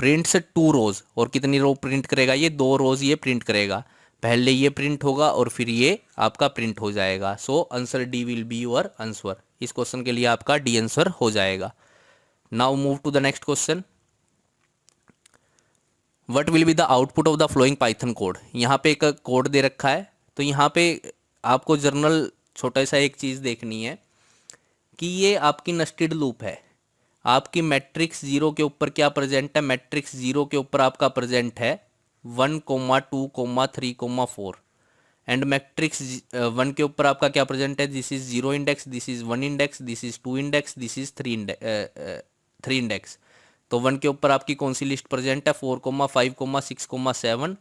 Speaker 1: प्रिंट्स 2 रोज। और कितनी रो प्रिंट करेगा ये, 2 रोज ये प्रिंट करेगा। पहले ये प्रिंट होगा और फिर ये आपका प्रिंट हो जाएगा। So answer D will be your answer. इस क्वेश्चन के लिए आपका डी आंसर हो जाएगा। Now move to the next question. What will be the output of the following Python code. यहाँ पे एक कोड दे रखा है, तो यहाँ पे आपको जर्नल छोटा सा एक चीज़ देखनी है। कि ये आपकी नेस्टेड लूप है। आपकी मैट्रिक्स 0 के ऊपर क्या प्रेजेंट है, मैट्रिक्स 0 के ऊपर आपका प्रेजेंट है 1, 2, 3, 4 एंड मैट्रिक्स 1 के ऊपर आपका क्या प्रेजेंट है, this is 0 index, this is 1 index, this is 2 index, this is 3 index. तो 1 के ऊपर आपकी कौन सी लिस्ट प्रेजेंट है, 4, 5, 6, 7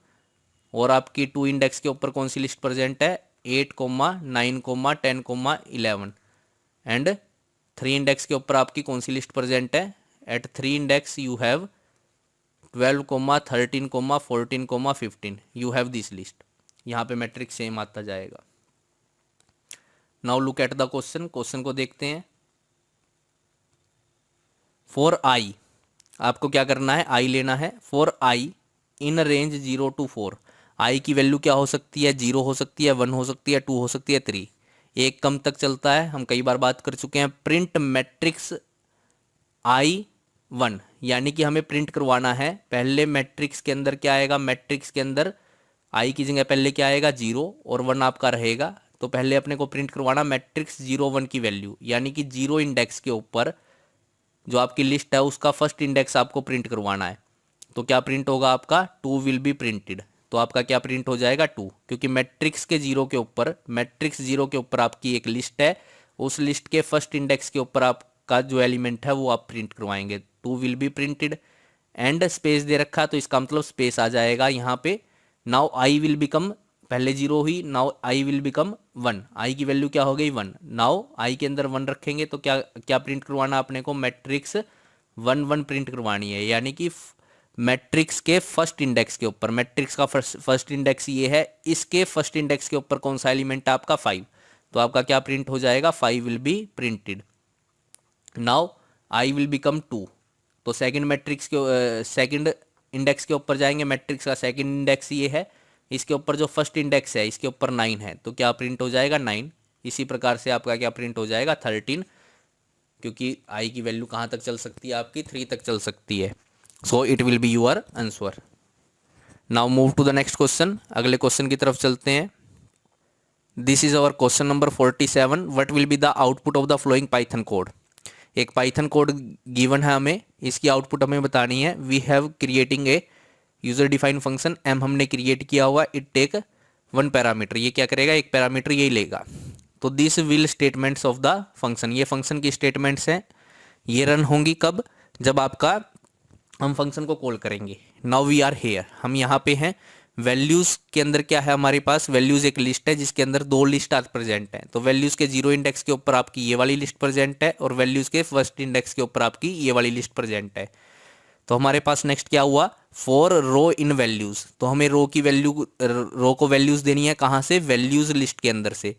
Speaker 1: और आपकी 2 इंडेक्स के ऊपर कौन सी लिस्ट प्रेजेंट है, 8, 9, 10, 11 एंड 3 इंडेक्स के ऊपर आपकी कौन सी लिस्ट प्रेजेंट है, at 3 index you have 12, 13, 14, 15 you have this list. यहाँ पे मैट्रिक्स सेम आता जाएगा। Now look at the question, question को देखते हैं। फॉर आई, आपको क्या करना है, आई लेना है। For I in range 0 to 4, आई की वैल्यू क्या हो सकती है, 0 हो सकती है, 1 हो सकती है, 2 हो सकती है, 3, एक कम तक चलता है, हम कई बार बात कर चुके हैं। प्रिंट मैट्रिक्स I1, यानी कि हमें प्रिंट करवाना है। पहले मैट्रिक्स के अंदर क्या आएगा, मैट्रिक्स के अंदर आई की जगह पहले क्या आएगा, 0 और 1 आपका रहेगा। तो पहले अपने को प्रिंट करवाना मैट्रिक्स 0, 1 की वैल्यू, यानी कि 0 इंडेक्स के ऊपर जो आपकी लिस्ट है उसका फर्स्ट इंडेक्स आपको प्रिंट करवाना है। तो क्या प्रिंट होगा आपका, 2 विल बी प्रिंटेड। तो आपका क्या प्रिंट हो जाएगा, 2, क्योंकि मैट्रिक्स के 0 के ऊपर, मैट्रिक्स 0 के ऊपर आपकी एक लिस्ट है, उस लिस्ट के फर्स्ट इंडेक्स के ऊपर आपका जो एलिमेंट है वो आप प्रिंट करवाएंगे। 2 will be printed and space दे रखा, तो इसका मतलब स्पेस आ जाएगा यहाँ पे। नाउ आई विल बिकम, पहले 0 हुई, नाउ आई विल बिकम 1, आई की वैल्यू क्या हो गई 1। नाउ आई के अंदर 1 रखेंगे तो क्या क्या प्रिंट करवाना अपने को, मैट्रिक्स 1, 1 प्रिंट करवानी है, यानी कि मैट्रिक्स के फर्स्ट इंडेक्स के ऊपर, मैट्रिक्स का फर्स्ट इंडेक्स ये है, इसके फर्स्ट इंडेक्स के ऊपर कौन सा एलिमेंट है आपका 5, तो आपका क्या प्रिंट हो जाएगा, 5 will be printed. Now I will become 2, तो सेकंड मैट्रिक्स के सेकंड इंडेक्स के ऊपर जाएंगे, मैट्रिक्स का सेकंड इंडेक्स ये है, इसके ऊपर जो फर्स्ट इंडेक्स है इसके ऊपर 9 है, तो क्या प्रिंट हो जाएगा 9। इसी प्रकार से आपका क्या प्रिंट हो जाएगा 13, क्योंकि आई की वैल्यू कहाँ तक चल सकती है आपकी, 3 तक चल सकती है। So it will be your answer. Now move to the next question, अगले क्वेश्चन की तरफ चलते हैं। This is our question number 47, what will be the output of the following Python code. एक पाइथन कोड गिवन है हमें, इसकी आउटपुट हमें बतानी है। We have creating a user defined function, M हमने क्रिएट किया हुआ, इट टेक 1 पैरामीटर, ये क्या करेगा, एक पैरामीटर यही लेगा। तो this will statements of the function, ये फंक्शन की स्टेटमेंट्स हैं, ये रन होंगी कब, जब आपका हम फंक्शन को कॉल करेंगे। नाउ वी आर हेयर, हम यहाँ पे हैं। वैल्यूज़ के अंदर क्या है हमारे पास, वैल्यूज़ एक लिस्ट है जिसके अंदर 2 लिस्ट आज प्रेजेंट है। तो वैल्यूज़ के 0 इंडेक्स के ऊपर आपकी ये वाली लिस्ट प्रेजेंट है और वैल्यूज़ के फर्स्ट इंडेक्स के ऊपर आपकी ये वाली लिस्ट प्रेजेंट है। तो हमारे पास नेक्स्ट क्या हुआ, फॉर रो इन वैल्यूज़, तो हमें रो की वैल्यू, रो को वैल्यूज़ देनी है कहाँ से, वैल्यूज़ लिस्ट के अंदर से।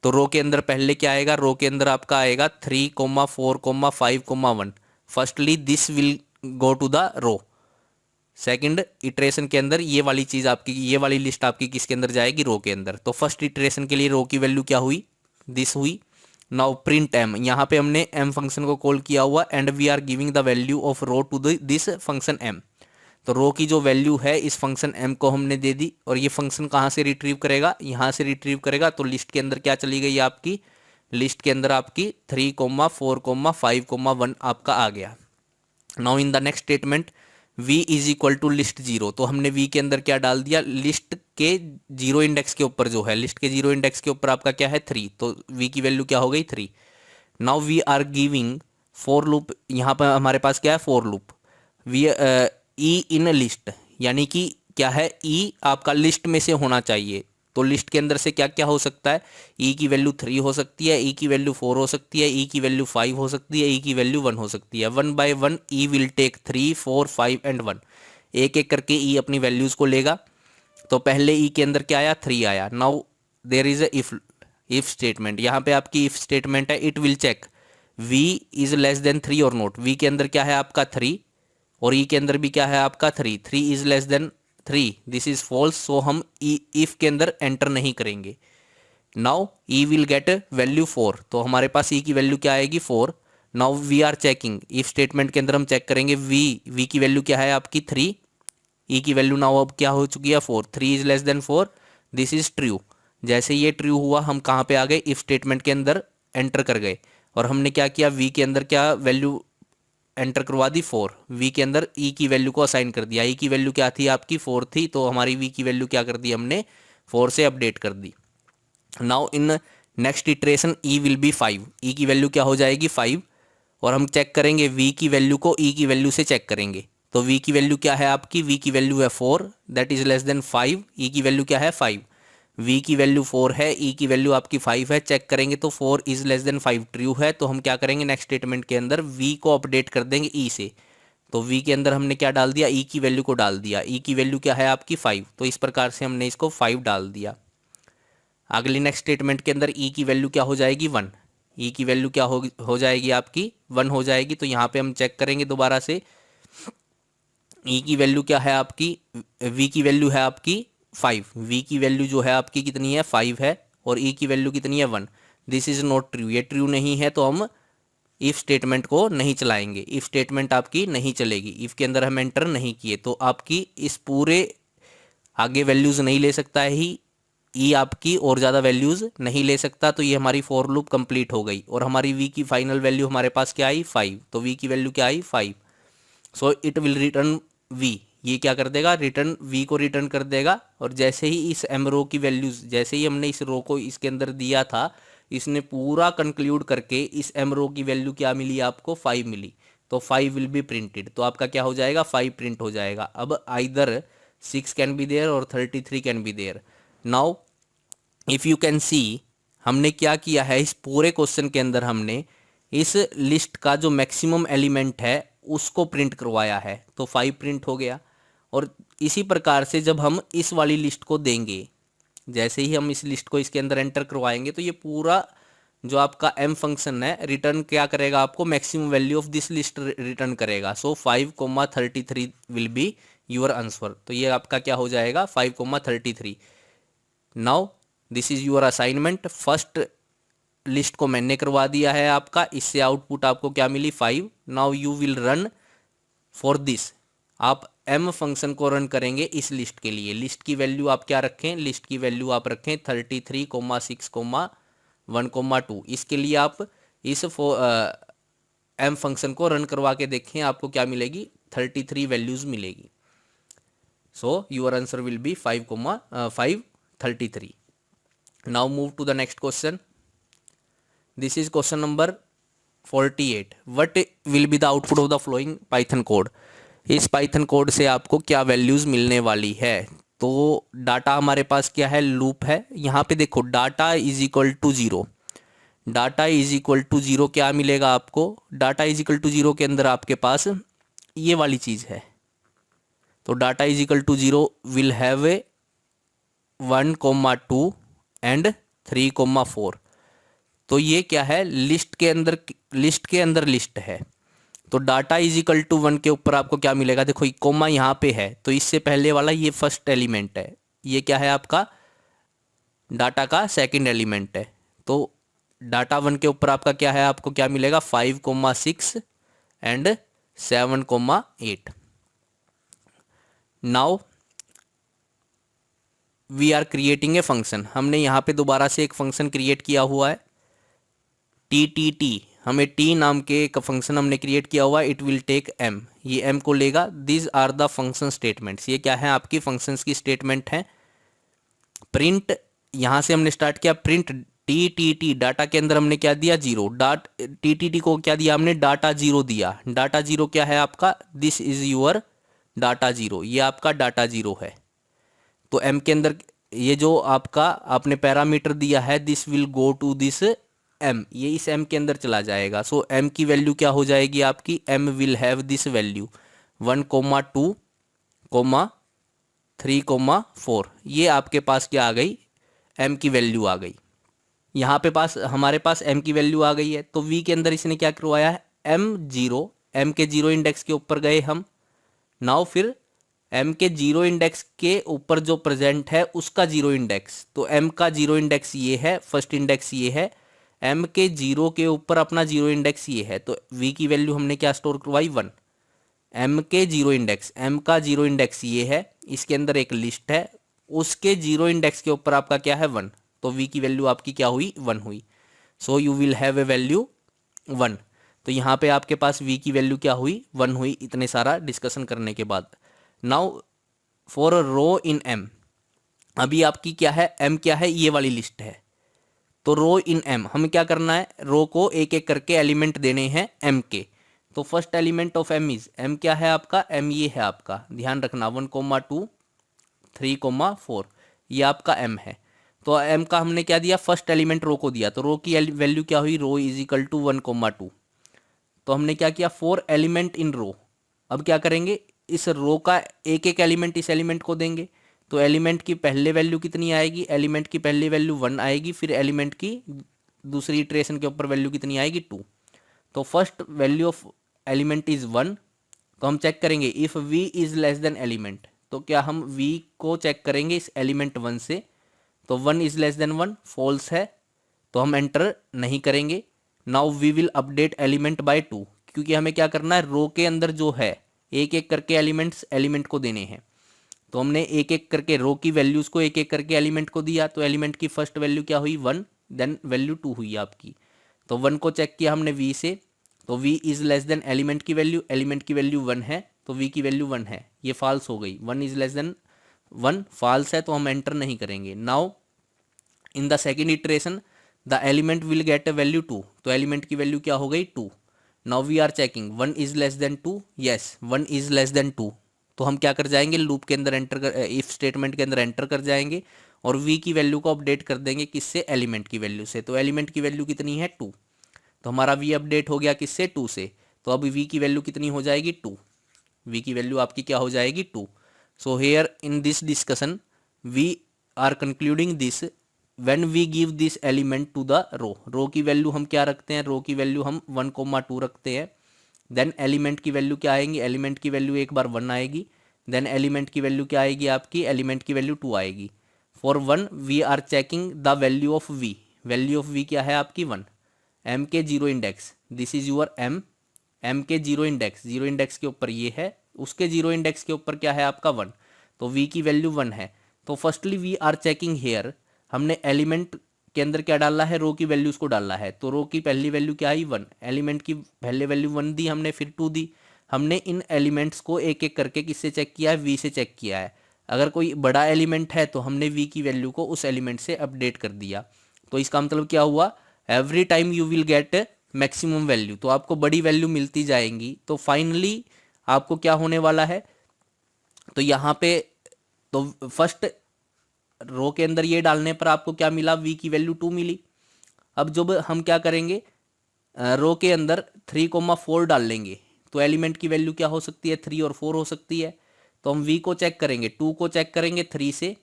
Speaker 1: तो रो के अंदर पहले क्या आएगा, रो के अंदर आपका आएगा 3, 4, 5, 1। Firstly this will go to the row. Second iteration के अंदर ये वाली चीज़ आपकी, ये वाली लिस्ट आपकी किसके अंदर जाएगी, रो के अंदर। तो फर्स्ट इटरेशन के लिए रो की वैल्यू क्या हुई, दिस हुई। नाउ प्रिंट एम, यहाँ पे हमने एम फंक्शन को कॉल किया हुआ and we are giving the value of row to this function M. तो रो की जो वैल्यू है इस फंक्शन एम को हमने दे दी, और ये फंक्शन कहाँ से रिट्रीव करेगा, यहाँ से रिट्रीव करेगा। तो लिस्ट के अंदर क्या चली गई आपकी, लिस्ट के अंदर आपकी 3, 4, 5, 1 आपका आ गया। Now in the next statement v is equal to list 0, तो हमने v के अंदर क्या डाल दिया, लिस्ट के 0 इंडेक्स के ऊपर जो है, लिस्ट के 0 इंडेक्स के ऊपर आपका क्या है 3, तो v की वैल्यू क्या हो गई 3। Now we are giving for loop, यहाँ पर हमारे पास क्या है for loop, V E in list, यानी कि क्या है, ई आपका लिस्ट में से होना चाहिए। तो लिस्ट के अंदर से क्या क्या हो सकता है, ई की वैल्यू 3 हो सकती है, ई की वैल्यू 4 हो सकती है, ई की वैल्यू 5 हो सकती है, ई की वैल्यू 1 हो सकती है। 1 by 1 E will take 3, 4, 5 and 1, एक एक करके ई अपनी वैल्यूज़ को लेगा। तो पहले ई के अंदर क्या आया 3 आया। Now there is a if statement, यहाँ पे आपकी इफ स्टेटमेंट है, it will check v is less than 3 और नॉट। v के अंदर क्या है आपका 3 और e के अंदर भी क्या है आपका 3, 3 is less than 3, this is false, so हम इफ के अंदर एंटर नहीं करेंगे। Now e will get value 4, तो हमारे पास e की वैल्यू क्या आएगी 4। Now we are checking, if statement के अंदर हम चेक करेंगे v की वैल्यू क्या है आपकी 3, e की वैल्यू नाउ अब क्या हो चुकी है 4, 3 is less than 4, this is true. जैसे ये ट्रू हुआ हम कहाँ पे आ गए, इफ स्टेटमेंट के अंदर एंटर कर गए और हमने क्या किया, वी के अंदर क्या वैल्यू एंटर करवा दी 4, वी के अंदर ई की वैल्यू को असाइन कर दिया। ई की वैल्यू क्या थी आपकी 4 थी, तो हमारी वी की वैल्यू क्या कर दी हमने 4 से अपडेट कर दी। Now in next iteration e will be 5, e की वैल्यू क्या हो जाएगी 5, और हम चेक करेंगे वी की वैल्यू को ई की वैल्यू से चेक करेंगे। तो वी की वैल्यू क्या है आपकी, वी की वैल्यू है 4 that is less then 5, e की वैल्यू क्या है 5, वी की वैल्यू 4 है, ई की वैल्यू आपकी 5 है, चेक करेंगे तो 4 इज लेस देन 5 ट्रू है। तो हम क्या करेंगे नेक्स्ट स्टेटमेंट के अंदर वी को अपडेट कर देंगे ई से। तो वी के अंदर हमने क्या डाल दिया, ई की वैल्यू को डाल दिया, ई की वैल्यू क्या है आपकी 5, तो इस प्रकार से हमने इसको 5 डाल दिया। अगली नेक्स्ट स्टेटमेंट के अंदर ई की वैल्यू क्या हो जाएगी 1, ई की वैल्यू क्या हो जाएगी आपकी 1 हो जाएगी। तो यहाँ पे हम चेक करेंगे दोबारा से, ई की वैल्यू क्या है आपकी, वी की वैल्यू है आपकी 5, वी की वैल्यू जो है आपकी कितनी है 5 है, और ई की वैल्यू कितनी है 1। दिस इज नॉट ट्रू, ये ट्रू नहीं है, तो हम इफ स्टेटमेंट को नहीं चलाएंगे, इफ स्टेटमेंट आपकी नहीं चलेगी, इफ के अंदर हम एंटर नहीं किए तो आपकी इस पूरे आगे वैल्यूज नहीं ले सकता है ही, ई आपकी और ज़्यादा वैल्यूज नहीं ले सकता। तो ये हमारी फॉर लूप कंप्लीट हो गई, और हमारी वी की फाइनल वैल्यू हमारे पास क्या आई 5, तो वी की वैल्यू क्या आई 5। So it will return V, ये क्या कर देगा रिटर्न वी को रिटर्न कर देगा। और जैसे ही इस एम रो की वैल्यूज, जैसे ही हमने इस रो को इसके अंदर दिया था, इसने पूरा कंक्लूड करके इस एम रो की वैल्यू क्या मिली आपको 5 मिली, तो 5 विल बी प्रिंटेड, तो आपका क्या हो जाएगा 5 प्रिंट हो जाएगा। अब आइदर 6 कैन बी देयर और 33 can be there. Now if you can see, हमने क्या किया है इस पूरे क्वेश्चन के अंदर, हमने इस लिस्ट का जो मैक्सिमम एलिमेंट है उसको प्रिंट करवाया है, तो 5 प्रिंट हो गया। और इसी प्रकार से जब हम इस वाली लिस्ट को देंगे, जैसे ही हम इस लिस्ट को इसके अंदर एंटर करवाएंगे, तो ये पूरा जो आपका एम फंक्शन है रिटर्न क्या करेगा आपको, maximum value of this list return करेगा। सो 5,33 विल बी योर आंसर, तो ये आपका क्या हो जाएगा 5,33। Now this is your assignment, first list को मैंने करवा दिया है आपका, इससे आउटपुट आपको क्या मिली 5। Now you will run for this, आप एम फंक्शन को रन करेंगे इस लिस्ट के लिए। लिस्ट की वैल्यू आप क्या रखें, लिस्ट की वैल्यू आप रखें 33,6,1,2। इसके लिए आप इस एम फंक्शन को रन करवा के देखें, आपको क्या मिलेगी 33 वैल्यूज मिलेगी। So your answer will be 5,33। Now move to the next question. This is question number 48। What will be the output of the following Python code. इस पाइथन कोड से आपको क्या वैल्यूज मिलने वाली है। तो डाटा हमारे पास क्या है, लूप है। यहाँ पे देखो data is equal to 0, data is equal to 0 क्या मिलेगा आपको, डाटा इज इक्वल टू 0 के अंदर आपके पास ये वाली चीज़ है। तो data is equal to 0 will have a 1,2 and 3,4। तो ये क्या है, लिस्ट के अंदर लिस्ट है। तो डाटा इज इक्वल टू 1 के ऊपर आपको क्या मिलेगा, देखो कोमा यहाँ पे है, तो इससे पहले वाला ये फर्स्ट एलिमेंट है, ये क्या है आपका डाटा का सेकंड एलिमेंट है। तो डाटा 1 के ऊपर आपका क्या है, आपको क्या मिलेगा 5,6 and 7,8। Now we are creating a function, हमने यहाँ पे दोबारा से एक फंक्शन क्रिएट किया हुआ है टी, हमें टी नाम के एक फंक्शन हमने क्रिएट किया हुआ है। इट विल टेक एम, ये एम को लेगा। This are the function statements, ये क्या है आपकी फंक्शंस की स्टेटमेंट है। प्रिंट, यहाँ से हमने स्टार्ट किया प्रिंट टी, डाटा के अंदर हमने क्या दिया 0, टी को क्या दिया हमने डाटा 0 दिया। डाटा 0 क्या है आपका, दिस इज योर डाटा 0, ये आपका डाटा 0 है। तो एम के अंदर ये जो आपका आपने पैरामीटर दिया है, this will go to this M, ये इस एम के अंदर चला जाएगा। सो एम की वैल्यू क्या हो जाएगी आपकी, M will have this value 1,2, 3,4। ये आपके पास क्या आ गई, एम की वैल्यू आ गई। यहाँ पे हमारे पास एम की वैल्यू आ गई है। तो वी के अंदर इसने क्या करवाया है, M0, एम के 0 इंडेक्स के ऊपर गए हम। नाउ फिर एम के 0 इंडेक्स के ऊपर जो प्रेजेंट है उसका 0 इंडेक्स, तो एम का 0 इंडेक्स ये है, फर्स्ट इंडेक्स ये है। एम के 0 के ऊपर अपना 0 इंडेक्स ये है, तो वी की वैल्यू हमने क्या स्टोर करवाई 1। एम के 0 इंडेक्स, एम का 0 इंडेक्स ये है, इसके अंदर एक लिस्ट है, उसके 0 इंडेक्स के ऊपर आपका क्या है 1, तो वी की वैल्यू आपकी क्या हुई 1 हुई। So you will have A value 1। तो यहाँ पे आपके पास v की वैल्यू क्या हुई, 1 हुई, इतने सारा डिस्कशन करने के बाद। Now for row in m, अभी आपकी क्या है, m क्या है, ये वाली लिस्ट है। तो रो इन m हमें क्या करना है, रो को एक एक करके एलिमेंट देने हैं m के। तो first element of m is, m क्या है आपका, m ये है आपका, ध्यान रखना 1,2 3,4 ये आपका m है। तो m का हमने क्या दिया, फर्स्ट एलिमेंट रो को दिया, तो रो की वैल्यू क्या हुई, रो इज इक्वल टू 1,2। तो हमने क्या किया, 4 एलिमेंट इन रो। अब क्या करेंगे, इस रो का एक एक एलिमेंट इस एलिमेंट को देंगे। तो एलिमेंट की पहले वैल्यू कितनी आएगी, एलिमेंट की पहली वैल्यू 1 आएगी, फिर एलिमेंट की दूसरी इटरेशन के ऊपर वैल्यू कितनी आएगी, 2। तो first value of element is 1। तो हम चेक करेंगे if v is less then element, तो क्या हम v को चेक करेंगे इस एलिमेंट 1 से। तो 1 इज लेस देन 1 फॉल्स है, तो हम एंटर नहीं करेंगे। Now we will update element by 2, क्योंकि हमें क्या करना है, रो के अंदर जो है एक एक करके एलिमेंट्स एलिमेंट को देने हैं। तो हमने एक एक करके रो की वैल्यूज़ को एक एक करके एलिमेंट को दिया। तो एलिमेंट की फर्स्ट वैल्यू क्या हुई, 1, देन वैल्यू 2 हुई आपकी। तो 1 को चेक किया हमने v से, तो v is less then element की वैल्यू, एलिमेंट की वैल्यू 1 है, तो v की वैल्यू 1 है, ये फॉल्स हो गई। 1 इज लेस देन 1 फॉल्स है, तो हम एंटर नहीं करेंगे। Now in the second iteration the element will get a value 2, तो एलिमेंट की वैल्यू क्या हो गई, 2। Now we are checking 1 is less than 2, yes 1 is less than 2। तो हम क्या कर जाएंगे, लूप के अंदर एंटर कर, इफ स्टेटमेंट के अंदर एंटर कर जाएंगे और v की वैल्यू को अपडेट कर देंगे किससे, एलिमेंट की वैल्यू से। तो एलिमेंट की वैल्यू कितनी है, 2। तो हमारा v अपडेट हो गया किससे, 2 से। तो अब v की वैल्यू कितनी हो जाएगी, 2। v की वैल्यू आपकी क्या हो जाएगी, 2। So here in this discussion we are concluding this, when we give this element to the row की वैल्यू हम क्या रखते हैं, रो की वैल्यू हम 1,2 रखते हैं। देन एलिमेंट की वैल्यू क्या आएंगी, एलिमेंट की वैल्यू एक बार 1 आएगी, देन एलिमेंट की वैल्यू क्या आएगी आपकी, एलिमेंट की वैल्यू 2 आएगी। For 1 we are checking the value of v, value of v क्या है आपकी 1। m के zero index, this is your m के जीरो इंडेक्स के ऊपर ये है, उसके जीरो इंडेक्स के ऊपर क्या है आपका 1। तो v की वैल्यू 1 है। तो firstly we are checking here, हमने एलिमेंट के अंदर क्या डाला है, रो की वैल्यूज को डाला है। तो रो की पहली वैल्यू क्या आई, 1, एलिमेंट की पहले वैल्यू 1 दी हमने, फिर 2 दी। हमने इन एलिमेंट्स को एक एक करके किससे चेक किया है, v से चेक किया है। अगर कोई बड़ा एलिमेंट है तो हमने v की वैल्यू को उस एलिमेंट से अपडेट कर दिया। तो इसका मतलब क्या हुआ, every time you will get maximum value, तो आपको बड़ी वैल्यू मिलती जाएंगी। तो फाइनली आपको क्या होने वाला है, तो यहाँ पे तो फर्स्ट रो के अंदर ये डालने पर आपको क्या मिला, v की वैल्यू 2 मिली। अब जब हम क्या करेंगे, रो के अंदर 3,4 डाल लेंगे, तो एलिमेंट की वैल्यू क्या हो सकती है, 3 और 4 हो सकती है। तो हम v को चेक करेंगे, 2 को चेक करेंगे 3 से,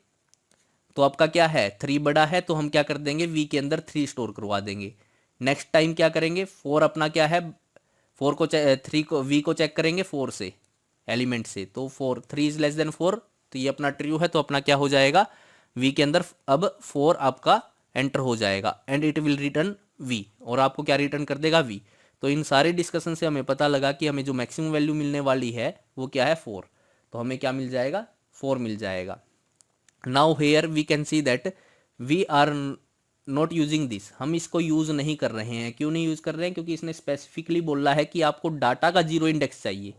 Speaker 1: तो आपका क्या है, 3 बड़ा है, तो हम क्या कर देंगे, v के अंदर 3 स्टोर करवा देंगे। नेक्स्ट टाइम क्या करेंगे, 4 अपना क्या है, 4 को 3 को v को चेक करेंगे 4 से, एलिमेंट से। तो 4, 3 इज लेस देन 4, तो ये अपना ट्रू है, तो अपना क्या हो जाएगा, v के अंदर अब 4 आपका एंटर हो जाएगा and it will return v, और आपको क्या रिटर्न कर देगा, v। तो इन सारे डिस्कशन से हमें पता लगा कि हमें जो मैक्सिमम वैल्यू मिलने वाली है वो क्या है, 4। तो हमें क्या मिल जाएगा, 4 मिल जाएगा। Now here we can see that we are not using this, हम इसको यूज़ नहीं कर रहे हैं। क्यों नहीं यूज़ कर रहे हैं, क्योंकि इसने स्पेसिफिकली बोला है कि आपको डाटा का जीरो इंडेक्स चाहिए।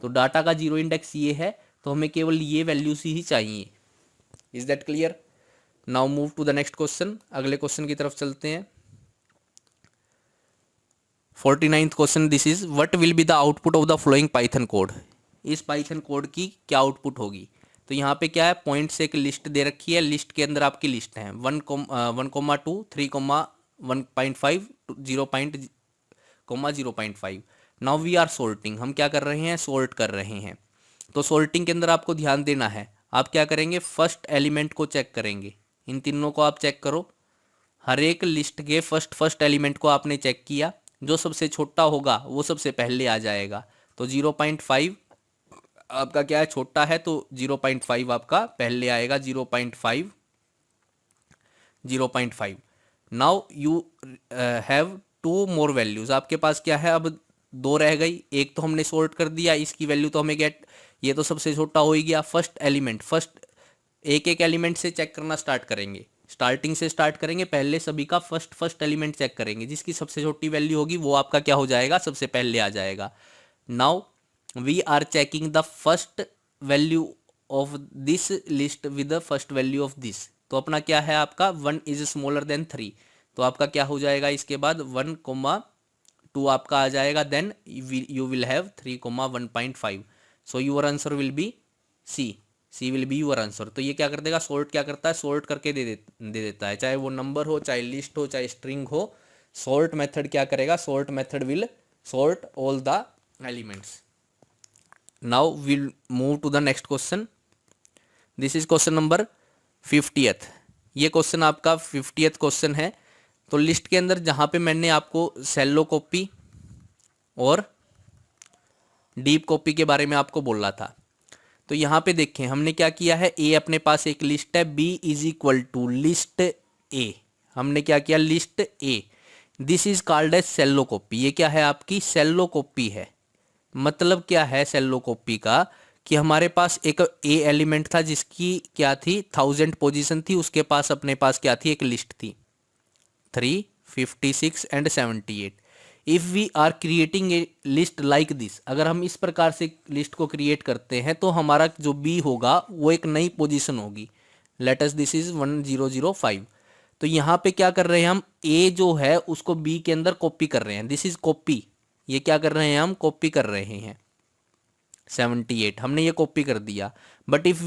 Speaker 1: तो डाटा का जीरो इंडेक्स ये है, तो हमें केवल ये वैल्यूज ही चाहिए। Is that clear. Now move to the next question, अगले क्वेश्चन की तरफ चलते हैं। 49th question, this is what will be the output of the following Python code, इस पाइथन कोड की क्या आउटपुट होगी। तो यहाँ पे क्या है, पॉइंट से एक लिस्ट दे रखी है, लिस्ट के अंदर आपकी लिस्ट है 1,2 3,1.5 0.5। नाउ वी आर सोल्टिंग, हम क्या कर रहे हैं, सोल्ट कर रहे हैं। तो सोल्टिंग के अंदर आपको ध्यान देना है, आप क्या करेंगे, फर्स्ट एलिमेंट को चेक करेंगे। इन तीनों को आप चेक करो, हर एक लिस्ट के फर्स्ट एलिमेंट को आपने चेक किया, जो सबसे छोटा होगा वो सबसे पहले आ जाएगा। तो 0.5 आपका क्या है, छोटा है, तो 0.5 आपका पहले आएगा, 0.5। Now you have 2 more values, आपके पास क्या है, अब 2 रह गई। एक तो हमने सोल्ट कर दिया, इसकी वैल्यू तो हमें गेट, ये तो सबसे छोटा हो ही गया। फर्स्ट एलिमेंट, फर्स्ट एक एक एलिमेंट से चेक करना स्टार्ट करेंगे। स्टार्टिंग से स्टार्ट करेंगे, पहले सभी का फर्स्ट एलिमेंट चेक करेंगे, जिसकी सबसे छोटी वैल्यू होगी वो आपका क्या हो जाएगा, सबसे पहले आ जाएगा। Now we are checking the first value of this list with the first value of this. तो अपना क्या है आपका 1 इज स्मॉलर देन 3, तो आपका क्या हो जाएगा इसके बाद 1,2 आपका आ जाएगा, then you will have 3,1.5। So your answer will be C will be your answer. तो ये क्या कर देगा, सॉर्ट क्या करता है, सॉर्ट करके दे देता है, चाहे वो नंबर हो, चाहे लिस्ट हो, चाहे स्ट्रिंग हो। सॉर्ट मेथड क्या करेगा, sort method will sort all the elements. Now will move to the next question. This is question number 50th। ये क्वेश्चन आपका 50th क्वेश्चन है। तो लिस्ट के अंदर जहाँ पे मैंने आपको सेलो कॉपी और डीप कॉपी के बारे में आपको बोला था, तो यहाँ पे देखें हमने क्या किया है, ए अपने पास एक लिस्ट है, B is equal to list A. हमने क्या किया, list A, this is called as shallow copy. ये क्या है, आपकी सेलो कॉपी है। मतलब क्या है सेलो कॉपी का, कि हमारे पास एक ए एलिमेंट था जिसकी क्या थी 1000 पोजीशन थी, उसके पास अपने पास क्या थी, एक लिस्ट थी 3, 56 and 78। If we are creating a list like this, अगर हम इस प्रकार से लिस्ट को क्रिएट करते हैं तो हमारा जो बी होगा वो एक नई पोजीशन होगी। Let us this is 1005। तो यहाँ पे क्या कर रहे हैं हम, ए जो है उसको बी के अंदर कॉपी कर रहे हैं, दिस इज कॉपी। ये क्या कर रहे हैं, हम कॉपी कर रहे हैं 78, हमने ये कॉपी कर दिया। But if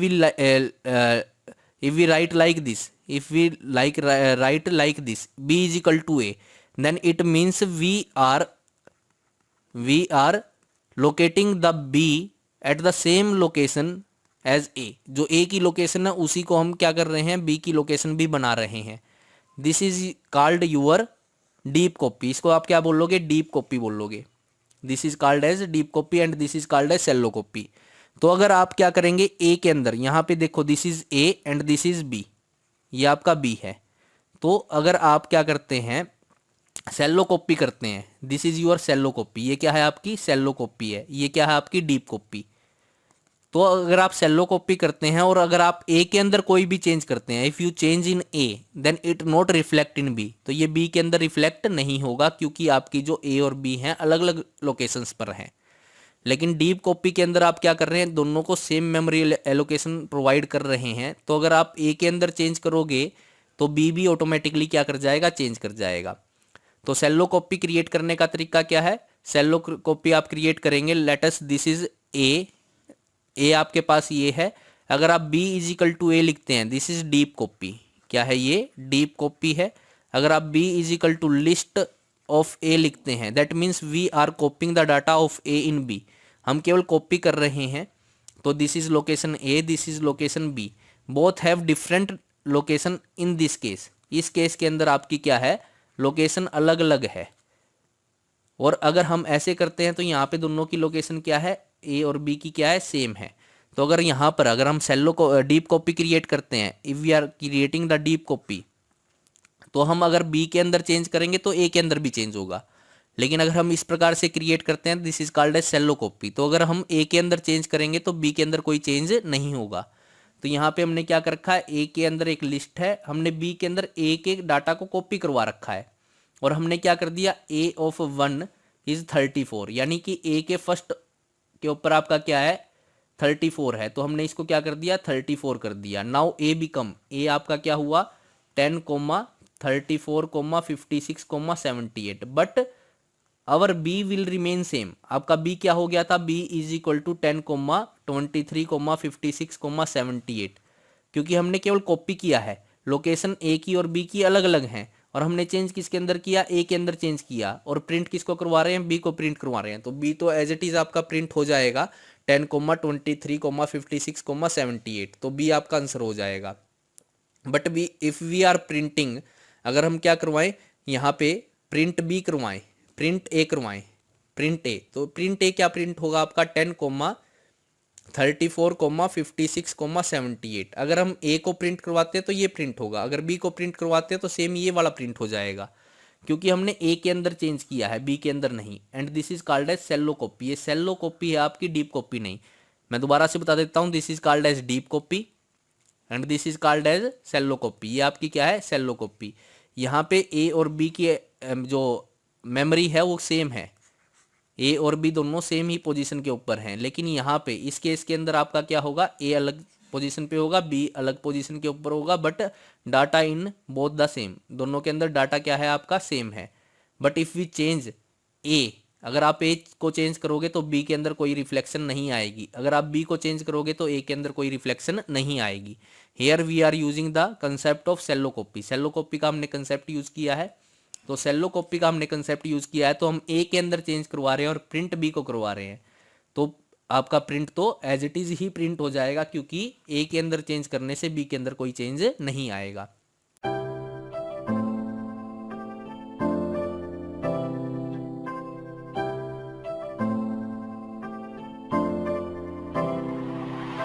Speaker 1: we write like this, if we write like this, b is equal to a, then it means we are locating the b at the same location as a। जो a की location है उसी को हम क्या कर रहे हैं, b की लोकेशन भी बना रहे हैं। This is called your deep copy. इसको आप क्या बोलोगे, डीप कॉपी बोलोगे। This is called as deep copy and this is called as shallow copy. तो अगर आप क्या करेंगे, a के अंदर यहाँ पे देखो this is a and this is b, ये आपका बी है। तो अगर आप क्या करते हैं, सेलो कॉपी करते हैं, this is your shallow copy, ये क्या है आपकी सेलो कॉपी है, ये क्या है आपकी डीप कॉपी। तो अगर आप सेलो कॉपी करते हैं और अगर आप ए के अंदर कोई भी चेंज करते हैं, if you change in A then it not reflect in B, तो ये बी के अंदर रिफ्लेक्ट नहीं होगा, क्योंकि आपकी जो ए और बी हैं अलग अलग लोकेशंस पर हैं। लेकिन डीप कॉपी के अंदर आप क्या कर रहे हैं, दोनों को सेम मेमोरी एलोकेशन प्रोवाइड कर रहे हैं। तो अगर आप ए के अंदर चेंज करोगे तो बी भी ऑटोमेटिकली क्या कर जाएगा, चेंज कर जाएगा। तो सेलो कॉपी क्रिएट करने का तरीका क्या है, सेलो कॉपी आप क्रिएट करेंगे, लेटस दिस इज ए आपके पास ये है। अगर आप बी इज इक्वल टू ए लिखते हैं, दिस इज डीप कॉपी, क्या है ये डीप कॉपी है। अगर आप B is equal to list of A लिखते हैं, that means we are copying the data of A in B, हम केवल कॉपी कर रहे हैं। तो this is location A, this is location B, both have different location in this case. इस case के अंदर आपकी क्या है, लोकेशन अलग अलग है। और अगर हम ऐसे करते हैं तो यहाँ पे दोनों की लोकेशन क्या है, ए और बी की क्या है, सेम है। तो अगर यहाँ पर अगर हम सेलो को डीप कॉपी क्रिएट करते हैं, if we are creating the deep copy, तो हम अगर बी के अंदर चेंज करेंगे तो ए के अंदर भी चेंज होगा। लेकिन अगर हम इस प्रकार से क्रिएट करते हैं, this is called as shallow copy, तो अगर हम ए के अंदर चेंज करेंगे तो बी के अंदर कोई चेंज नहीं होगा। तो यहाँ पे हमने क्या कर रखा है, ए के अंदर एक लिस्ट है, हमने बी के अंदर ए के डाटा को कॉपी करवा रखा है, और हमने क्या कर दिया, ए ऑफ 1 इज 34, यानी कि ए के फर्स्ट के ऊपर आपका क्या है 34 है, तो हमने इसको क्या कर दिया 34 कर दिया। नाउ ए बिकम, ए आपका क्या हुआ 10, 34, 56, 78, but our B will remain same. आपका बी क्या हो गया था, बी इज इक्वल टू 10, 23, 56, 78, क्योंकि हमने केवल कॉपी किया है, लोकेशन ए की और बी की अलग अलग हैं, और हमने चेंज किसके अंदर किया, ए के अंदर चेंज किया, और प्रिंट किसको करवा रहे हैं, बी को प्रिंट करवा रहे हैं। तो बी तो एज इट इज आपका प्रिंट हो जाएगा 10, 23, 56, 78, तो बी आपका आंसर हो जाएगा। But B if we are printing, अगर हम क्या करवाएं यहाँ पे प्रिंट बी करवाएं, प्रिंट ए करवाएं, प्रिंट ए, तो प्रिंट ए क्या प्रिंट होगा आपका 10, 34, 56, 78। अगर हम ए को प्रिंट करवाते हैं तो ये प्रिंट होगा, अगर बी को प्रिंट करवाते हैं तो सेम ये वाला प्रिंट हो जाएगा, क्योंकि हमने ए के अंदर चेंज किया है, बी के अंदर नहीं। And this is called as shallow copy, ये सेलो कॉपी है आपकी, डीप कॉपी नहीं। मैं दोबारा से बता देता हूँ, this is called as deep copy and this is called as shallow copy. ये आपकी क्या है, सेलो कॉपी। यहाँ पे ए और बी की जो मेमोरी है वो सेम है, ए और बी दोनों सेम ही पोजीशन के ऊपर हैं, लेकिन यहाँ पे इस केस के अंदर आपका क्या होगा, ए अलग पोजीशन पे होगा, बी अलग पोजीशन के ऊपर होगा, but data in both the same, दोनों के अंदर डाटा क्या है आपका, सेम है। बट इफ़ वी चेंज ए, अगर आप ए को चेंज करोगे तो बी के अंदर कोई रिफ्लेक्शन नहीं आएगी, अगर आप बी को चेंज करोगे तो ए के अंदर कोई रिफ्लेक्शन नहीं आएगी। Here we are using the concept of cello copy. Cello copy का हमने कंसेप्ट यूज़ किया है, तो सेलो कॉपी का हमने कंसेप्ट यूज़ किया है, तो हम ए के अंदर चेंज करवा रहे हैं और प्रिंट बी को करवा रहे हैं, तो आपका प्रिंट तो एज इट इज़ ही प्रिंट हो जाएगा, क्योंकि ए के अंदर चेंज करने से बी के अंदर कोई चेंज नहीं आएगा।